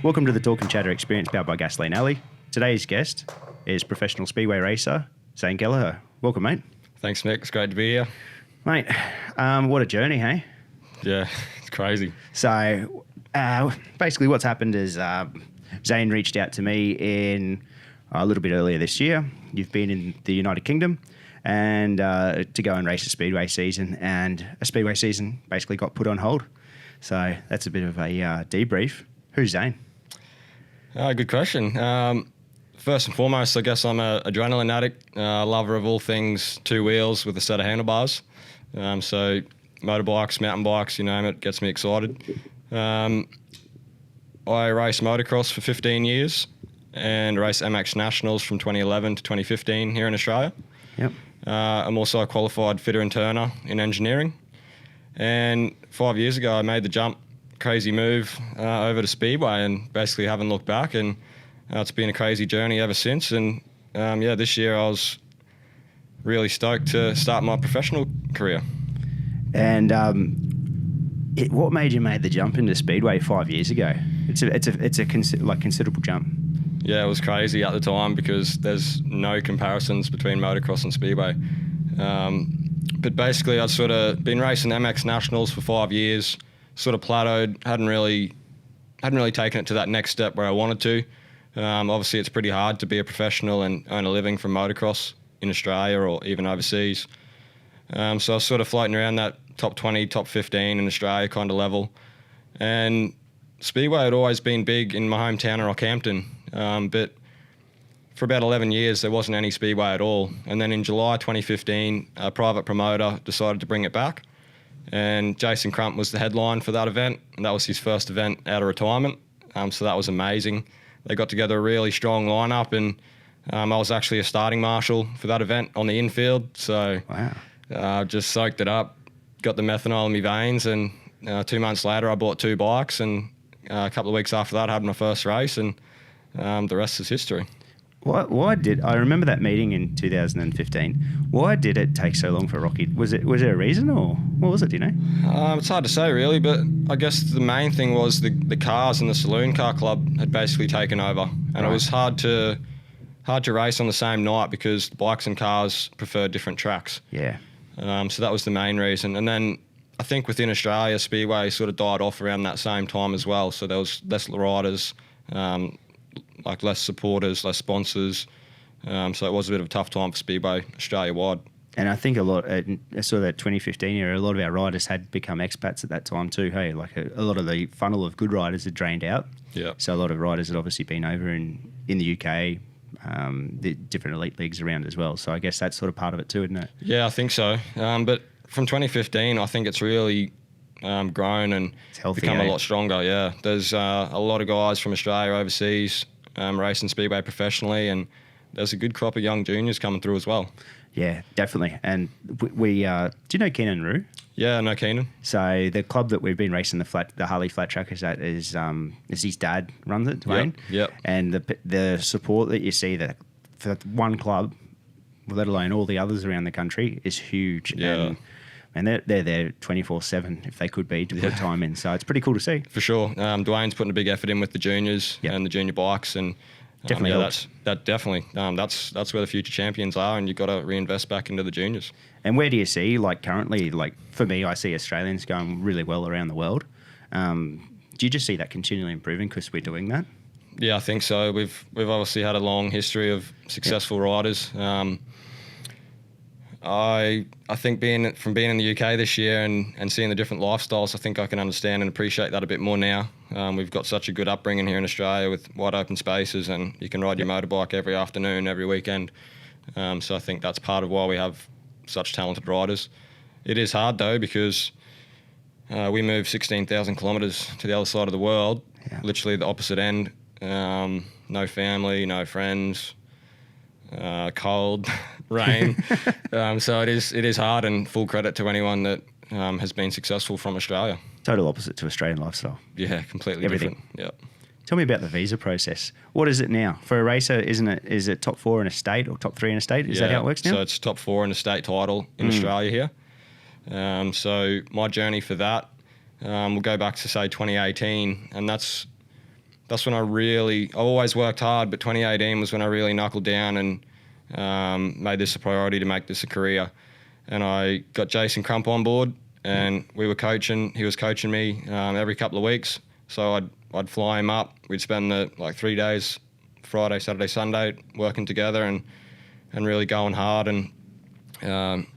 Welcome to the Talk and Chatter experience powered by Gasoline Alley. Today's guest is professional speedway racer, Zane Keleher. Welcome, mate. Thanks, Nick. It's great to be here. Mate, what a journey, hey? Yeah, it's crazy. So, basically what's happened is Zane reached out to me in a little bit earlier this year. You've been in the United Kingdom and to go and race a speedway season, and a speedway season basically got put on hold. So that's a bit of a debrief. Who's Zane? Good question. First and foremost, I guess I'm an adrenaline addict, lover of all things two wheels with a set of handlebars. So motorbikes, mountain bikes, you name it, gets me excited. I raced motocross for 15 years and raced MX Nationals from 2011 to 2015 here in Australia. Yep. I'm also a qualified fitter and turner in engineering. And 5 years ago, I made the jump, crazy move over to Speedway, and basically haven't looked back. And it's been a crazy journey ever since. And this year I was really stoked to start my professional career. And what made you make the jump into Speedway 5 years ago? It's a considerable jump. Yeah, it was crazy at the time because there's no comparisons between motocross and Speedway. But basically, I'd sort of been racing MX Nationals for 5 years, sort of plateaued, hadn't really taken it to that next step where I wanted to. Obviously, it's pretty hard to be a professional and earn a living from motocross in Australia or even overseas. So I was sort of floating around that top 20, top 15 in Australia kind of level. And Speedway had always been big in my hometown of Rockhampton, but for about 11 years, there wasn't any Speedway at all. And then in July 2015, a private promoter decided to bring it back. And Jason Crump was the headline for that event. And that was his first event out of retirement. So that was amazing. They got together a really strong lineup, and I was actually a starting marshal for that event on the infield. So just soaked it up, got the methanol in my veins, and 2 months later, I bought 2 bikes. And a couple of weeks after that, I had my first race, and the rest is history. Why did I remember that meeting in 2015? Why did it take so long for Rocky? Was there a reason, or what was it? Do you know? It's hard to say really, but I guess the main thing was the cars and the saloon car club had basically taken over, and It was hard to race on the same night because bikes and cars prefer different tracks. Yeah. So that was the main reason, and then I think within Australia, Speedway sort of died off around that same time as well. So there was less riders. Like less supporters, less sponsors. So it was a bit of a tough time for Speedway Australia-wide. And I think I saw that 2015 era, a lot of our riders had become expats at that time too, hey? Like a lot of the funnel of good riders had drained out. Yeah. So a lot of riders had obviously been over in the UK, the different elite leagues around as well. So I guess that's sort of part of it too, isn't it? Yeah, I think so. But from 2015, I think it's really grown and become a lot stronger, yeah. There's a lot of guys from Australia overseas racing Speedway professionally, and there's a good crop of young juniors coming through as well. Yeah, definitely. And we do you know Keenan Rue? Yeah, I know Keenan. So the club that we've been racing the Harley Flat Trackers at is his dad runs it, Dwayne. Yep. And the support that you see that for one club, let alone all the others around the country, is huge. Yeah. And they're there 24/7 if they could be to put time in. So it's pretty cool to see. For sure. Dwayne's putting a big effort in with the juniors and the junior bikes, and definitely that's where the future champions are, and you've got to reinvest back into the juniors. And where do you see, like currently, like for me, I see Australians going really well around the world. Do you just see that continually improving because we're doing that? Yeah, I think so. We've obviously had a long history of successful riders. I think being in the UK this year and seeing the different lifestyles, I think I can understand and appreciate that a bit more now. We've got such a good upbringing here in Australia with wide open spaces, and you can ride your motorbike every afternoon, every weekend. So I think that's part of why we have such talented riders. It is hard though because we move 16,000 kilometres to the other side of the world, literally the opposite end. No family, no friends. Cold, rain. So it is hard, and full credit to anyone that has been successful from Australia. Total opposite to Australian lifestyle. Yeah, completely Everything. Different. Yeah. Tell me about the visa process. What is it now? For a racer, is it top 4 in a state or top 3 in a state? Is that how it works now? So it's top 4 in a state title in Australia here. So my journey for that we'll go back to say 2018, and that's when I always worked hard, but 2018 was when I really knuckled down and made this a priority to make this a career. And I got Jason Crump on board, and we were coaching. He was coaching me every couple of weeks. So I'd fly him up. We'd spend the 3 days, Friday, Saturday, Sunday, working together and really going hard. And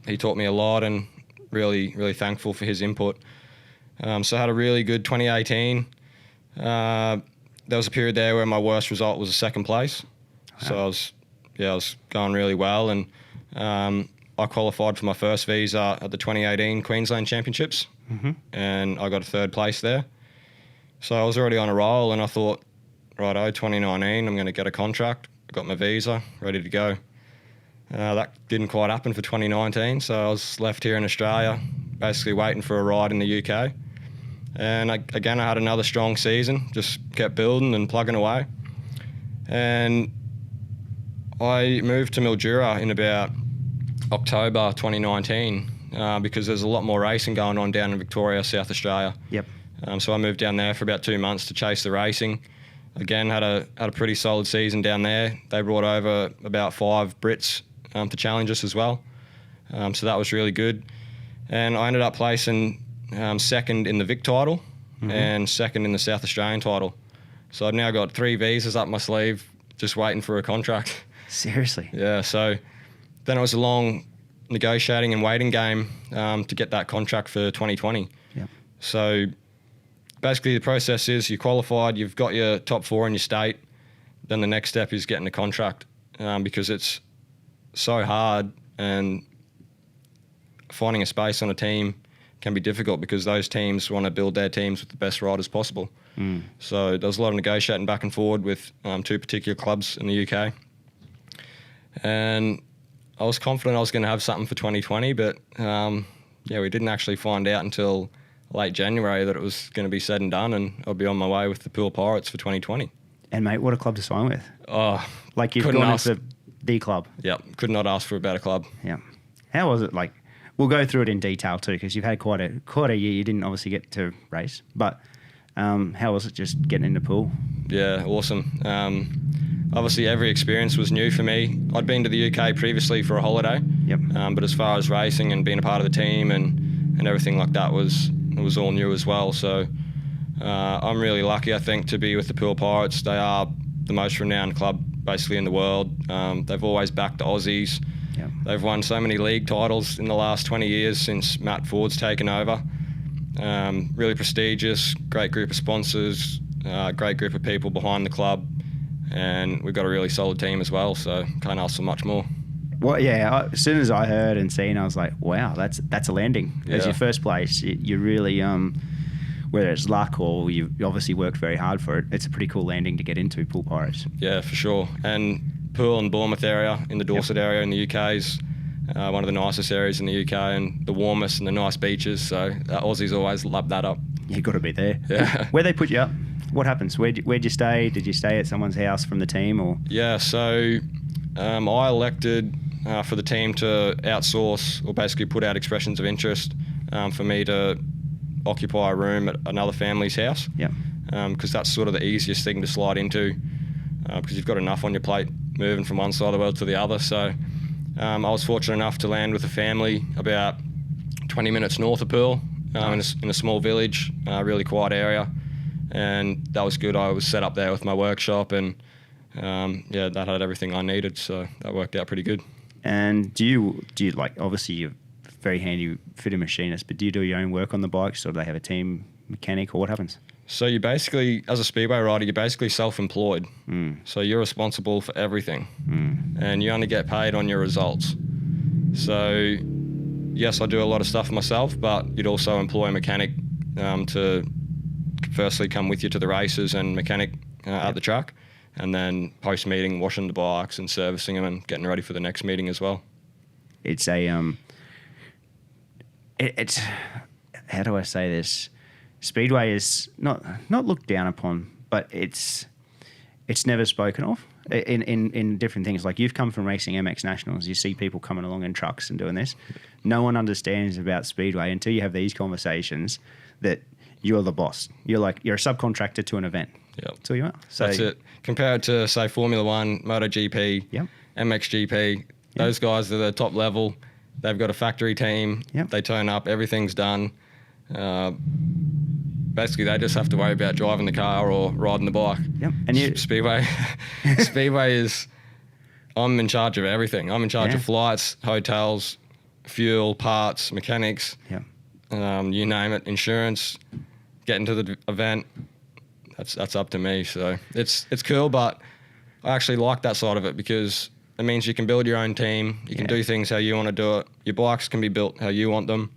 he taught me a lot, and really, really thankful for his input. So I had a really good 2018. There was a period there where my worst result was a second place. So I was going really well, and I qualified for my first visa at the 2018 Queensland Championships, and I got a third place there. So I was already on a roll, and I thought, righto, 2019, I'm going to get a contract. I got my visa, ready to go. That didn't quite happen for 2019, so I was left here in Australia, basically waiting for a ride in the UK. And I had another strong season, just kept building and plugging away. And I moved to Mildura in about October 2019 because there's a lot more racing going on down in Victoria, South Australia. Yep. So I moved down there for about 2 months to chase the racing. Again, had a pretty solid season down there. They brought over about 5 Brits to challenge us as well. So that was really good. And I ended up placing second in the Vic title and second in the South Australian title. So I've now got 3 visas up my sleeve, just waiting for a contract. Seriously? Yeah, so then it was a long negotiating and waiting game to get that contract for 2020. Yeah. So basically the process is you qualified, you've got your top 4 in your state, then the next step is getting a contract because it's so hard, and finding a space on a team can be difficult because those teams want to build their teams with the best riders possible. So there was a lot of negotiating back and forward with 2 particular clubs in the UK. And I was confident I was going to have something for 2020, but we didn't actually find out until late January that it was going to be said and done, and I'll be on my way with the Poole Pirates for 2020. And mate, what a club to sign with. Oh, like you've gone into the club. Yeah, could not ask for a better club. Yeah. How was it like? We'll go through it in detail too, because you've had quite a year. You didn't obviously get to race, but how was it just getting into Poole? Yeah, awesome. Obviously, every experience was new for me. I'd been to the UK previously for a holiday. Yep. But as far as racing and being a part of the team and everything like that was all new as well. So I'm really lucky, I think, to be with the Poole Pirates. They are the most renowned club basically in the world. They've always backed the Aussies. Yep. They've won so many league titles in the last 20 years since Matt Ford's taken over. Really prestigious, great group of sponsors, great group of people behind the club, and we've got a really solid team as well, so can't ask for much more. Well, yeah, as soon as I heard and seen, I was like, wow, that's a landing. Yeah. As your first place, you really, whether it's luck or you obviously worked very hard for it, it's a pretty cool landing to get into, Poole Pirates. Yeah, for sure. And Poole and Bournemouth area in the Dorset area in the UK is one of the nicest areas in the UK and the warmest and the nice beaches, so Aussies always love that up. You've got to be there. Yeah. Where'd they put you up? What happens? Where'd you stay? Did you stay at someone's house from the team? Or? Yeah, so I elected for the team to outsource or basically put out expressions of interest for me to occupy a room at another family's house. Yeah. Because that's sort of the easiest thing to slide into because you've got enough on your plate moving from one side of the world to the other. So I was fortunate enough to land with a family about 20 minutes north of Poole in a small village, really quiet area. And that was good. I was set up there with my workshop and that had everything I needed. So that worked out pretty good. And do you like, obviously you're a very handy fitting machinist, but do you do your own work on the bikes, or do they have a team mechanic, or what happens? So you basically, as a speedway rider, you're basically self-employed. So you're responsible for everything and you only get paid on your results. So yes, I do a lot of stuff myself, but you'd also employ a mechanic to firstly come with you to the races and mechanic at the track, and then post-meeting washing the bikes and servicing them and getting ready for the next meeting as well. It's it's how do I say this? Speedway is not looked down upon, but it's never spoken of in different things. Like, you've come from racing MX Nationals, you see people coming along in trucks and doing this. No one understands about Speedway until you have these conversations that you're the boss. You're a subcontractor to an event. Yep. That's all you are. So That's it. Compared to, say, Formula One, MotoGP, Yep. MXGP, those guys are the top level. They've got a factory team. Yep. They turn up. Everything's done. Basically, they just have to worry about driving the car or riding the bike. Yep. And Speedway is, I'm in charge of everything. I'm in charge of flights, hotels, fuel, parts, mechanics, you name it, insurance, getting to the event. That's up to me. So it's cool, but I actually like that side of it because it means you can build your own team. You can do things how you want to do it. Your bikes can be built how you want them.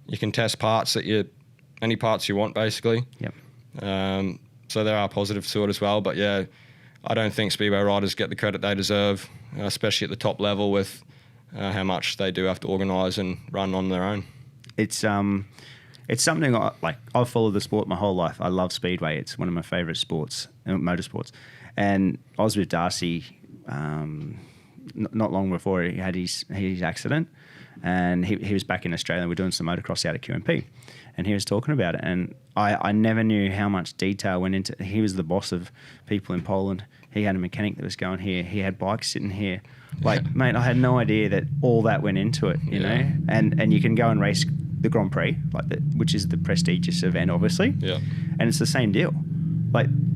You can test parts any parts you want, basically. Yep. So there are positives to it as well. But yeah, I don't think speedway riders get the credit they deserve, especially at the top level with how much they do have to organise and run on their own. It's something I've followed the sport my whole life. I love speedway. It's one of my favourite sports, motorsports. And I was with Darcy not long before he had his accident, and he was back in Australia. We're doing some motocross out at QMP, and he was talking about it. And I never knew how much detail went into. He was the boss of people in Poland. He had a mechanic that was going here. He had bikes sitting here. Mate, I had no idea that all that went into it. You know, and you can go and race the Grand Prix, which is the prestigious event, obviously. Yeah. And it's the same deal.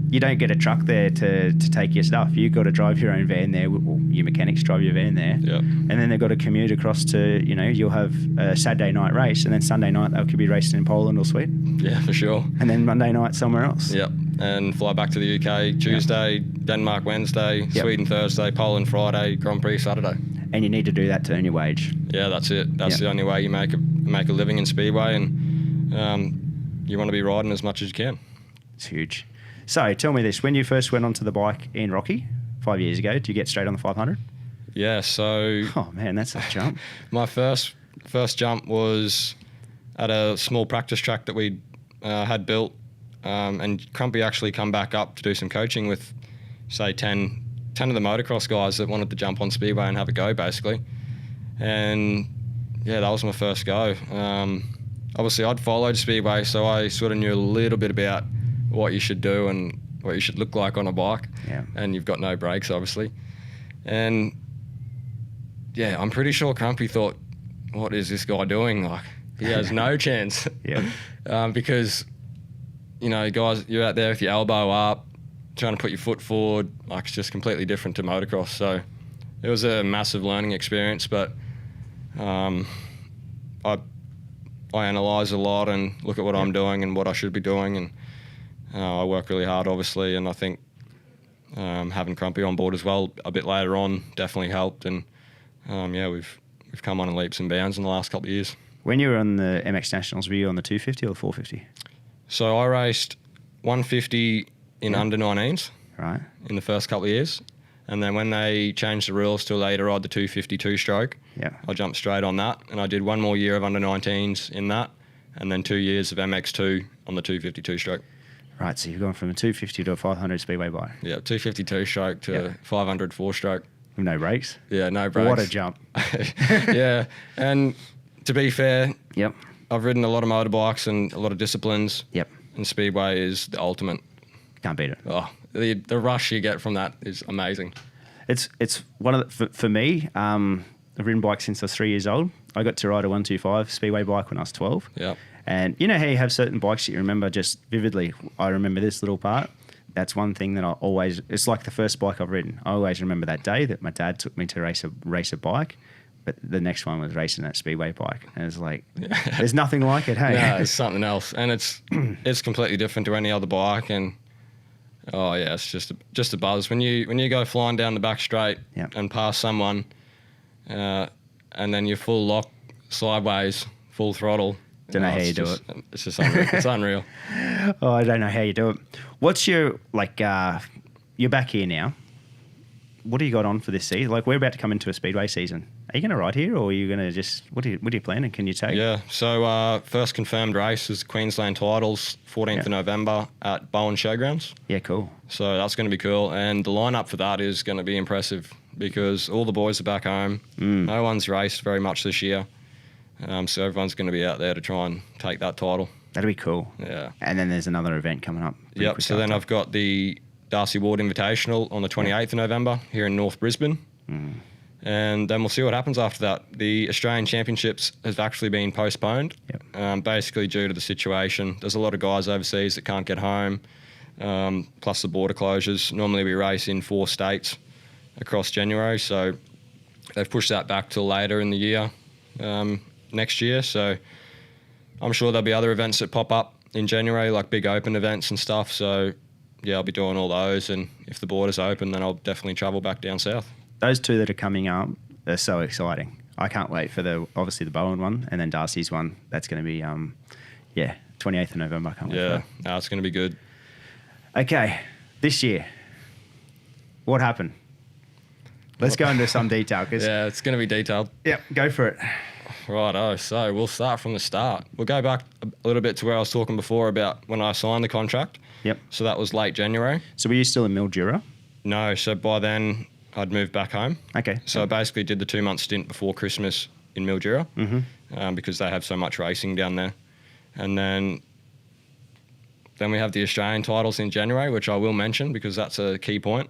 You don't get a truck there to take your stuff. You've got to drive your own van there. Well, your mechanics drive your van there. Yeah. And then they've got to commute across to, you'll have a Saturday night race, and then Sunday night they could be racing in Poland or Sweden. Yeah, for sure. And then Monday night somewhere else. Yep. And fly back to the UK Tuesday, Denmark Wednesday, Sweden Thursday, Poland Friday, Grand Prix Saturday. And you need to do that to earn your wage. Yeah, that's it. That's the only way you make a living in speedway, and you want to be riding as much as you can. It's huge. So tell me this: when you first went onto the bike in Rocky 5 years ago, did you get straight on the 500? Yeah. So. Oh man, that's a jump. My first jump was at a small practice track that we had built, and Crumpy actually come back up to do some coaching with, say, 10 of the motocross guys that wanted to jump on speedway and have a go, basically. And yeah, that was my first go. Obviously, I'd followed speedway, so I sort of knew a little bit about what you should do and what you should look like on a bike. Yeah. And you've got no brakes, obviously. And yeah, I'm pretty sure Crumpy thought, what is this guy doing? He has no chance. Yeah. Because, guys, you're out there with your elbow up, trying to put your foot forward. It's just completely different to motocross. So it was a massive learning experience, but I analyse a lot and look at what I'm doing and what I should be doing, and I work really hard, obviously, and I think having Crumpy on board as well a bit later on definitely helped, and we've come on in leaps and bounds in the last couple of years. When you were on the MX Nationals, were you on the 250 or the 450? So I raced 150 in under 19s, right, in the first couple of years, and then when they changed the rules to allow you to ride the 252 stroke, I jumped straight on that, and I did one more year of under 19s in that, and then 2 years of MX2 on the 252 stroke. Right, so you've gone from a 250 to a 500 speedway bike. Yeah, 252 stroke to 500 4-stroke. With no brakes? Yeah, no brakes. What a jump. Yeah, and to be fair, Yep. I've ridden a lot of motorbikes and a lot of disciplines. Yep. And speedway is the ultimate. Can't beat it. Oh, the rush you get from that is amazing. It's one of for me. I've ridden bikes since I was 3 years old. I got to ride a 125 speedway bike when I was 12. Yeah. And you know how you have certain bikes that you remember just vividly. I remember this little part. That's one thing that it's like the first bike I've ridden. I always remember that day that my dad took me to race a bike, but the next one was racing that speedway bike. And it's like, there's nothing like it, hey? No, it's something else. And it's completely different to any other bike. And oh yeah, it's just a buzz. When you go flying down the back straight and pass someone, and then you're full lock, sideways, full throttle. Don't know how you do it. It's just unreal. It's unreal. Oh, I don't know how you do it. What's your, you're back here now. What do you got on for this season? We're about to come into a speedway season. Are you going to ride here, or are you going to just, what are you planning? Can you take? Yeah, so first confirmed race is Queensland Titles, 14th of November at Bowen Showgrounds. Yeah, cool. So that's going to be cool. And the lineup for that is going to be impressive because all the boys are back home. No one's raced very much this year. So everyone's going to be out there to try and take that title. That'll be cool. Yeah. And then there's another event coming up. Yep. So then I've got the Darcy Ward Invitational on the 28th of November here in North Brisbane. And then we'll see what happens after that. The Australian Championships has actually been postponed, basically due to the situation. There's a lot of guys overseas that can't get home, plus the border closures. Normally we race in 4 states across January, so they've pushed that back till later in the year, next year. So I'm sure there'll be other events that pop up in January, like big open events and stuff. So yeah, I'll be doing all those, and if the border's open, then I'll definitely travel back down south. Those 2 that are coming up are so exciting. I can't wait for obviously the Bowen one and then Darcy's one. That's going to be 28th of November. I can't wait for that. No, it's going to be good. Okay, this year, what happened? Let's go into some detail. Yeah, it's going to be detailed. Yep, go for it. Righto, so we'll start from the start. We'll go back a little bit to where I was talking before about when I signed the contract. Yep. So that was late January. So were you still in Mildura? No, so by then I'd moved back home. Okay. So I basically did the 2-month stint before Christmas in Mildura, because they have so much racing down there. And then we have the Australian titles in January, which I will mention because that's a key point.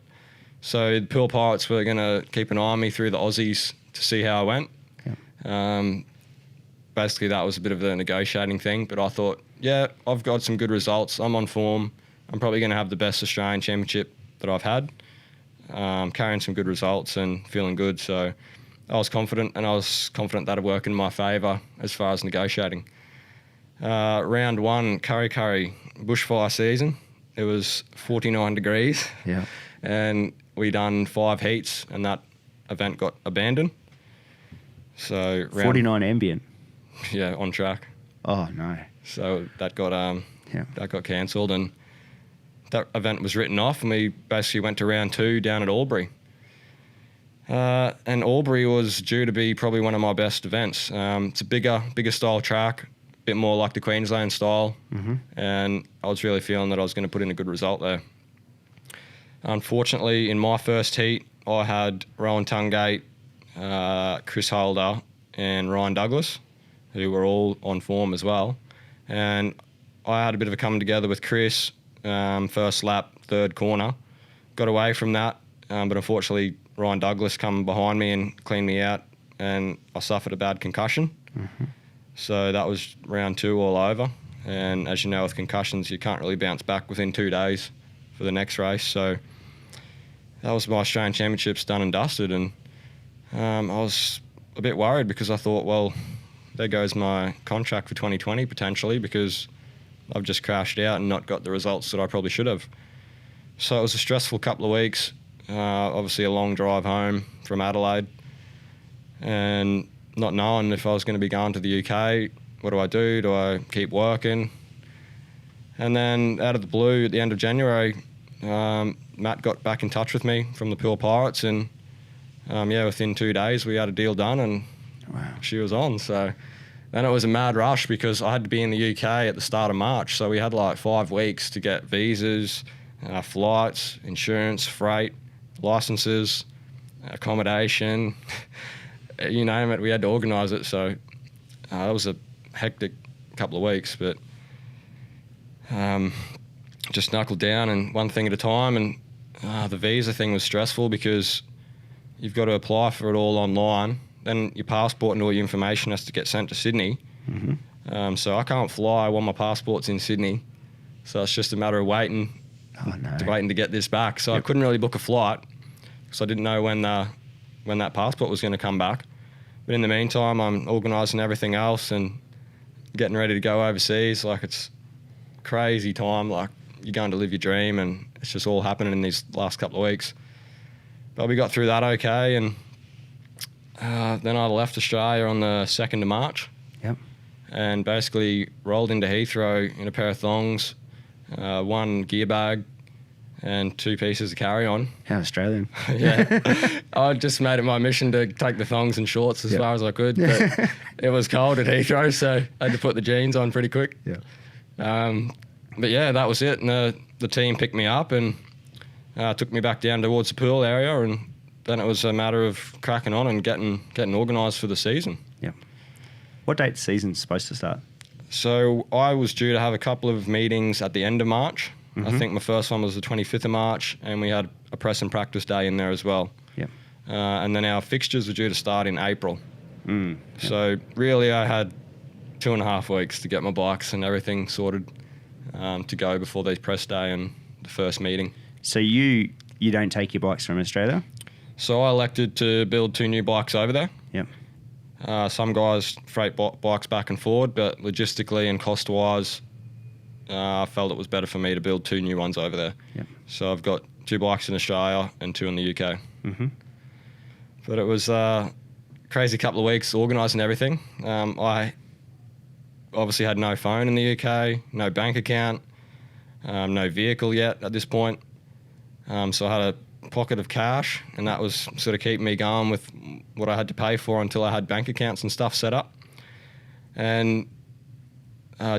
So the Poole Pirates were going to keep an eye on me through the Aussies to see how I went. Yep. Basically, that was a bit of a negotiating thing, but I thought, yeah, I've got some good results. I'm on form. I'm probably going to have the best Australian championship that I've had. Carrying some good results and feeling good. So I was confident, and I was confident that'd work in my favour as far as negotiating. Round 1, Curry bushfire season. It was 49 degrees. Yeah. And we done 5 heats, and that event got abandoned. So 49 ambient. Yeah, on track. Oh no. So that got cancelled, and that event was written off, and we basically went to round 2 down at Albury. And Albury was due to be probably one of my best events. It's a bigger style track, a bit more like the Queensland style, and I was really feeling that I was going to put in a good result there. Unfortunately, in my first heat, I had Rowan Tungate, Chris Holder, and Ryan Douglas, who were all on form as well. And I had a bit of a coming together with Chris, first lap, 3rd corner. Got away from that, but unfortunately Ryan Douglas come behind me and cleaned me out, and I suffered a bad concussion. So that was round 2 all over. And as you know, with concussions, you can't really bounce back within 2 days for the next race. So that was my Australian Championships done and dusted. And I was a bit worried because I thought, well, there goes my contract for 2020 potentially, because I've just crashed out and not got the results that I probably should have. So it was a stressful couple of weeks, obviously a long drive home from Adelaide, and not knowing if I was going to be going to the UK. What do I do? Do I keep working? And then out of the blue at the end of January, Matt got back in touch with me from the Poole Pirates, and within 2 days we had a deal done, and she was on. So then it was a mad rush because I had to be in the UK at the start of March. So we had like 5 weeks to get visas, flights, insurance, freight, licenses, accommodation, you name it. We had to organise it. So that was a hectic couple of weeks, but just knuckled down and one thing at a time. And the visa thing was stressful because you've got to apply for it all online. Then your passport and all your information has to get sent to Sydney. So I can't fly while my passport's in Sydney. So it's just a matter of waiting to get this back. So I couldn't really book a flight because I didn't know when that passport was going to come back. But in the meantime, I'm organising everything else and getting ready to go overseas. Like, it's crazy time. Like, you're going to live your dream, and it's just all happening in these last couple of weeks. But we got through that okay, and then I left Australia on the 2nd of March. Yep. And basically rolled into Heathrow in a pair of thongs, 1 gear bag, and 2 pieces of carry-on. How Australian. Yeah. I just made it my mission to take the thongs and shorts as far as I could, but it was cold at Heathrow, so I had to put the jeans on pretty quick. But yeah, that was it. And the team picked me up and took me back down towards the Poole area, and then it was a matter of cracking on and getting organised for the season. Yep. What date the season's supposed to start? So I was due to have a couple of meetings at the end of March. I think my first one was the 25th of March, and we had a press and practice day in there as well. Yep. And then our fixtures were due to start in April. Yep. So really I had 2.5 weeks to get my bikes and everything sorted to go before the press day and the first meeting. So you don't take your bikes from Australia? So I elected to build 2 new bikes over there. Yep. Some guys freight bikes back and forward, but logistically and cost-wise, I felt it was better for me to build 2 new ones over there. Yep. So I've got 2 bikes in Australia and 2 in the UK. But it was a crazy couple of weeks organising everything. I obviously had no phone in the UK, no bank account, no vehicle yet at this point. So I had a pocket of cash, and that was sort of keeping me going with what I had to pay for until I had bank accounts and stuff set up. And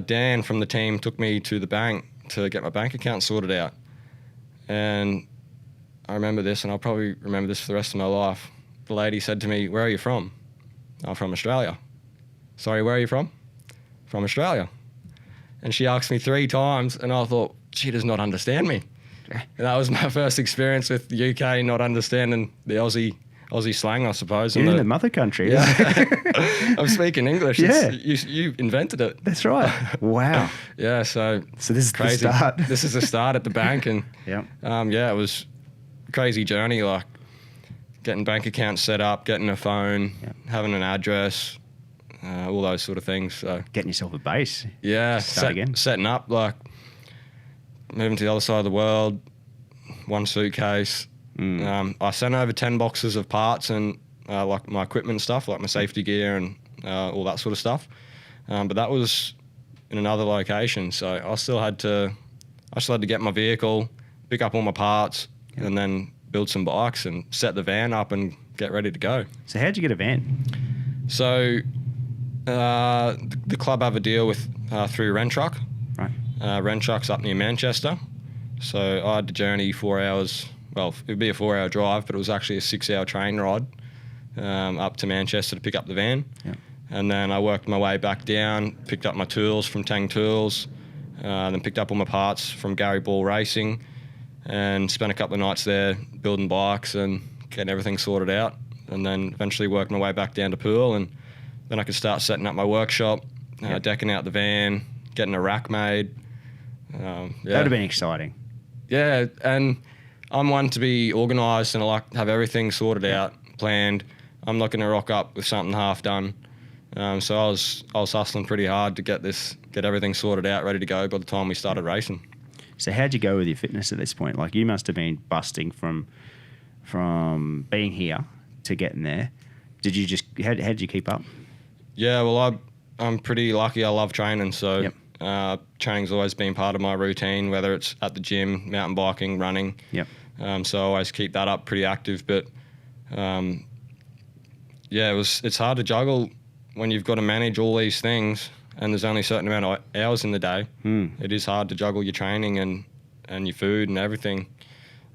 Dan from the team took me to the bank to get my bank account sorted out. And I remember this, and I'll probably remember this for the rest of my life. The lady said to me, "Where are you from?" "I'm from Australia." "Sorry, where are you from?" "From Australia." And she asked me 3 times, and I thought, she does not understand me. And that was my first experience with the UK, not understanding the Aussie slang, I suppose. You're in the mother country. Yeah. I'm speaking English. Yeah. You invented it. That's right. Wow. Yeah, so this is crazy. the start. This is the start at the bank. And Yep. yeah, it was a crazy journey, like getting bank accounts set up, getting a phone, Yep. having an address, all those sort of things. So Getting yourself a base. yeah, Start again. setting up, like moving to the other side of the world, 1 suitcase. I sent over 10 boxes of parts and like my equipment and stuff, like my safety gear and all that sort of stuff. But that was in another location, so I still had to get my vehicle, pick up all my parts, and then build some bikes and set the van up and get ready to go. So how'd you get a van? So the club have a deal with through Rent Truck. Right. Rent Truck's up near Manchester. So I had to journey 4 hours. Well, it would be a 4-hour drive, but it was actually a 6-hour train ride up to Manchester to pick up the van. Yep. And then I worked my way back down, picked up my tools from Tang Tools, then picked up all my parts from Gary Ball Racing, and spent a couple of nights there building bikes and getting everything sorted out. And then eventually worked my way back down to Poole, and then I could start setting up my workshop, decking out the van, getting a rack made. That would have been exciting. Yeah, and I'm one to be organised, and I like to have everything sorted out, planned. I'm not going to rock up with something half done. So I was hustling pretty hard to get everything sorted out, ready to go by the time we started racing. So how'd you go with your fitness at this point? Like, you must have been busting from being here to getting there. Did you just how did you keep up? Yeah, well, I'm pretty lucky. I love training, so Yep. training's always been part of my routine, whether it's at the gym, mountain biking, running. Yep. So I always keep that up pretty active. But yeah, it's hard to juggle when you've got to manage all these things and there's only a certain amount of hours in the day. It is hard to juggle your training and your food and everything.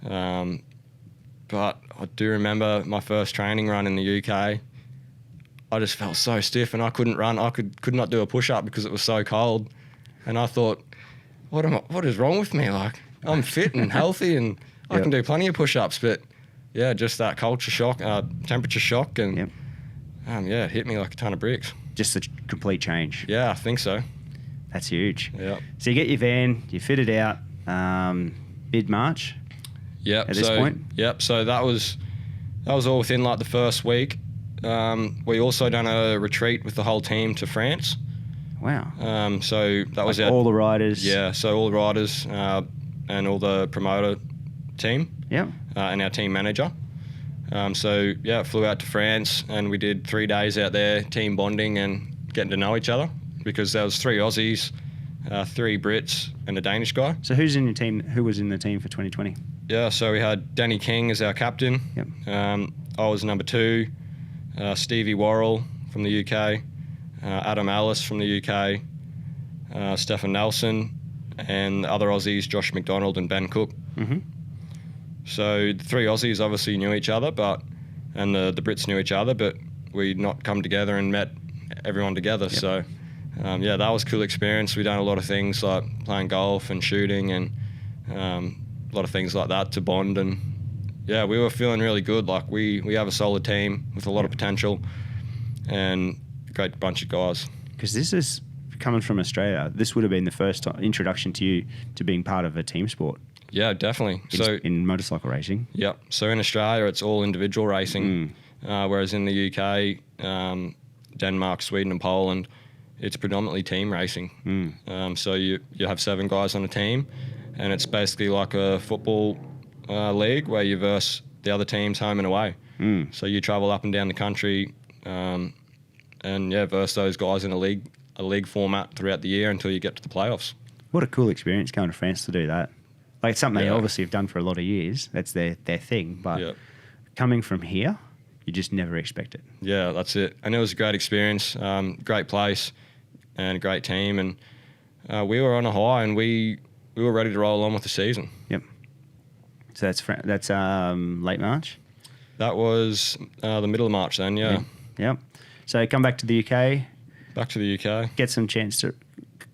But I do remember my first training run in the UK. I just felt so stiff and I couldn't run. I could not do a push-up because it was so cold. And I thought, what is wrong with me? Like, I'm fit and healthy and I can do plenty of push-ups. But yeah, just that culture shock, temperature shock, and it hit me like a ton of bricks. Just a complete change. Yeah, I think so. That's huge. Yeah. So you get your van, you fit it out mid-March. Yep. At this point. Yep. So that was all within like the first week. We also done a retreat with the whole team to France. Wow. So that was all the riders. Yeah. So all the riders and all the promoter team. Yeah. And our team manager. Flew out to France and we did 3 days out there, team bonding and getting to know each other, because there was 3 Aussies, 3 Brits and a Danish guy. So who's in your team? Who was in the team for 2020? Yeah, so we had Danny King as our captain. Yep. I was number 2. Stevie Worrell from the UK. Adam Ellis from the UK. Stefan Nelson. And the other Aussies, Josh McDonald and Ben Cook. Mm-hmm. So the 3 Aussies obviously knew each other, and the Brits knew each other, but we'd not come together and met everyone together. Yep. So yeah, that was a cool experience. We done a lot of things like playing golf and shooting and a lot of things like that to bond. And yeah, we were feeling really good. Like we have a solid team with a lot of potential and a great bunch of guys. Because this is coming from Australia. This would have been the first introduction to you to being part of a team sport. Yeah, definitely. In motorcycle racing. Yep. So in Australia, it's all individual racing, whereas in the UK, Denmark, Sweden, and Poland, it's predominantly team racing. So you have 7 guys on a team, and it's basically like a football league where you verse the other teams home and away. So you travel up and down the country, and verse those guys in a league format throughout the year until you get to the playoffs. What a cool experience going to France to do that. Like, it's something they obviously have done for a lot of years. That's their thing. But coming from here, you just never expect it. Yeah, that's it. And it was a great experience, great place, and a great team. And we were on a high, and we were ready to roll on with the season. Yep. So that's late March? That was the middle of March then, yeah. Yep. So come back to the UK. Back to the UK. Get some chance to...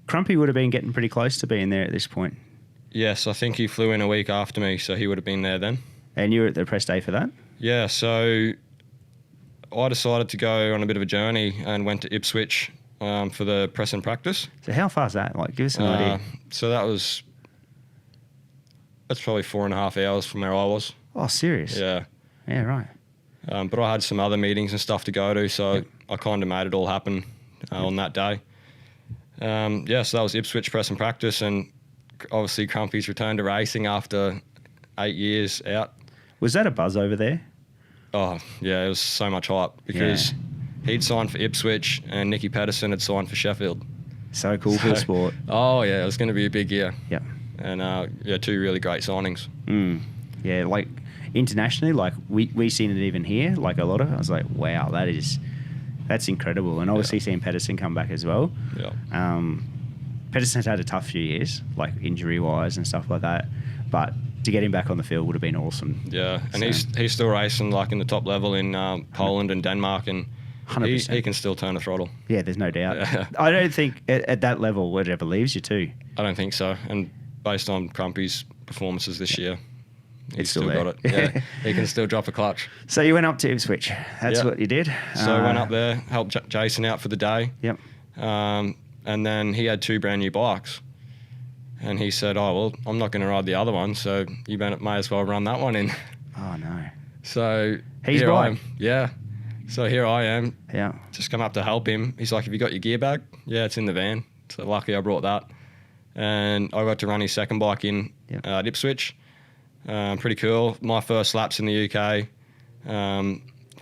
Crumpy would have been getting pretty close to being there at this point. Yes, I think he flew in a week after me, so he would have been there then. And you were at the press day for that? Yeah, so I decided to go on a bit of a journey and went to Ipswich for the press and practice. So how far is that? Like, give us an idea. So that's probably 4.5 hours from where I was. Oh, serious? Yeah. Yeah, right. But I had some other meetings and stuff to go to, so I kind of made it all happen on that day. So that was Ipswich press and practice, and obviously Crumpy's returned to racing after 8 years out. Was that a buzz over there? Oh, yeah, it was so much hype because he'd signed for Ipswich and Nicky Pedersen had signed for Sheffield. So cool for the sport. Oh, yeah, it was going to be a big year. Yeah. And, 2 really great signings. Yeah, like internationally, like we seen it even here, like a lot of it. I was like, wow, that's incredible. And obviously seeing Pedersen come back as well. Yeah. Pedersen's had a tough few years, like injury-wise and stuff like that. But to get him back on the field would have been awesome. Yeah, and he's still racing like in the top level in Poland and Denmark, and 100%. He can still turn the throttle. Yeah, there's no doubt. Yeah. I don't think at that level it ever leaves you too. I don't think so. And based on Crumpy's performances this year, he's still got it. Yeah, he can still drop a clutch. So you went up to Ipswich. That's what you did. So I went up there, helped Jason out for the day. Yep. And then he had 2 brand new bikes. And he said, oh, well, I'm not going to ride the other one, so you may as well run that one in. Oh, no. So he's here right. I am. Yeah. So here I am. Yeah. Just come up to help him. He's like, have you got your gear bag? Yeah, it's in the van. So lucky I brought that. And I got to run his second bike in at Ipswich. Pretty cool. My first laps in the UK.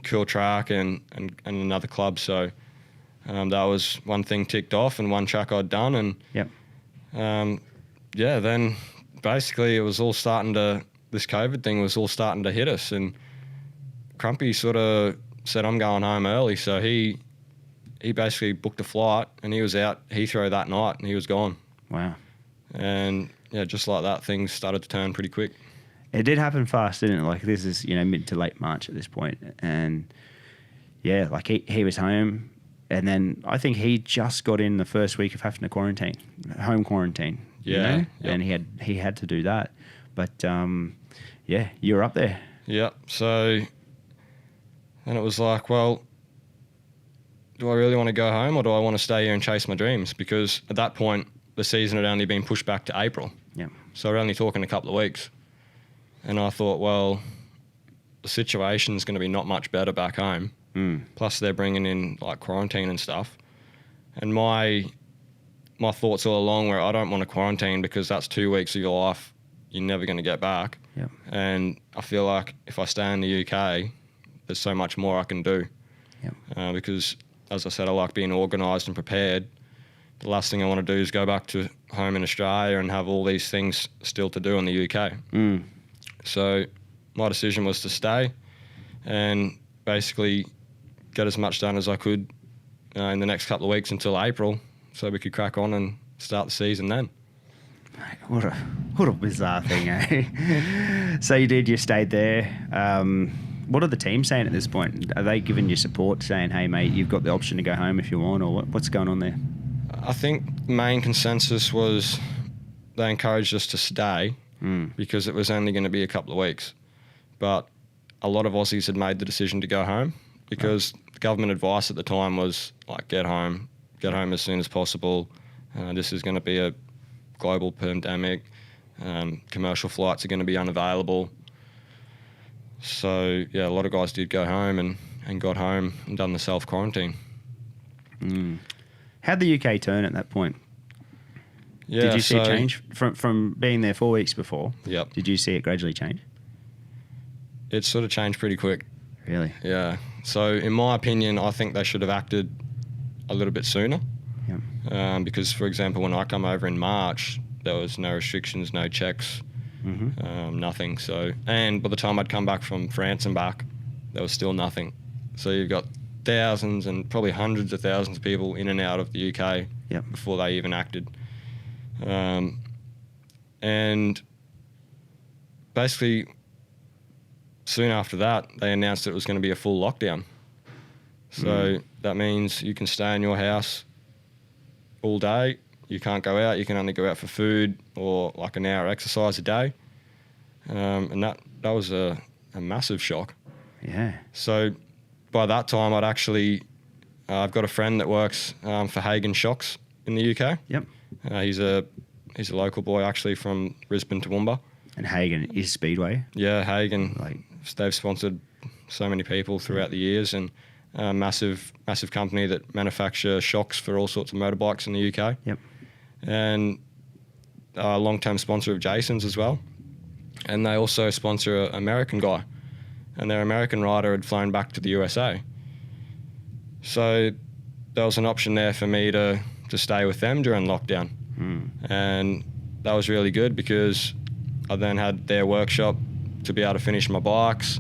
Cool track and another club. So that was one thing ticked off and one track I'd done. And then basically it was all this COVID thing was all starting to hit us. And Crumpy sort of said, I'm going home early. So he basically booked a flight and he was out Heathrow that night and he was gone. Wow. And just like that, things started to turn pretty quick. It did happen fast, didn't it? Like this is, mid to late March at this point. And yeah, like he was home. And then I think he just got in the first week of having to home quarantine. Yeah. And he had to do that. But you were up there. Yeah. So then it was like, well, do I really want to go home or do I want to stay here and chase my dreams? Because at that point, the season had only been pushed back to April. Yeah. So we're only talking a couple of weeks. And I thought, well, the situation's going to be not much better back home. Plus they're bringing in like quarantine and stuff. And my thoughts all along were I don't want to quarantine because that's 2 weeks of your life you're never going to get back. Yeah. And I feel like if I stay in the UK, there's so much more I can do. Yeah. Because, as I said, I like being organised and prepared. The last thing I want to do is go back to home in Australia and have all these things still to do in the UK. So my decision was to stay and basically get as much done as I could in the next couple of weeks until April so we could crack on and start the season then. Mate, what a bizarre thing, eh? So you stayed there. What are the team saying at this point? Are they giving you support saying, hey, mate, you've got the option to go home if you want, or what's going on there? I think the main consensus was they encouraged us to stay because it was only going to be a couple of weeks. But a lot of Aussies had made the decision to go home because the government advice at the time was like, get home as soon as possible. This is going to be a global pandemic. Commercial flights are going to be unavailable. So, yeah, a lot of guys did go home and got home and done the self-quarantine. How'd the UK turn at that point? Yeah, did you see it change from being there 4 weeks before? Yep. Did you see it gradually change? It sort of changed pretty quick. Really? Yeah. So, in my opinion, I think they should have acted a little bit sooner. Yep. Because, for example, when I come over in March, there was no restrictions, no checks, nothing. So, and by the time I'd come back from France and back, there was still nothing. So you've got thousands and probably hundreds of thousands of people in and out of the UK before they even acted. And basically, soon after that, they announced that it was going to be a full lockdown. So that means you can stay in your house all day. You can't go out. You can only go out for food or like an hour exercise a day. And that was a massive shock. Yeah. So by that time, I've got a friend that works for Hagen Shocks in the UK. Yep. He's a local boy actually from Brisbane to Toowoomba. And Hagen is Speedway. Yeah, Hagen. They've sponsored so many people throughout the years, and a massive company that manufacture shocks for all sorts of motorbikes in the UK. Yep. And a long-term sponsor of Jason's as well. And they also sponsor an American guy. And their American rider had flown back to the USA. So there was an option there for me to stay with them during lockdown. And that was really good because I then had their workshop to be able to finish my bikes,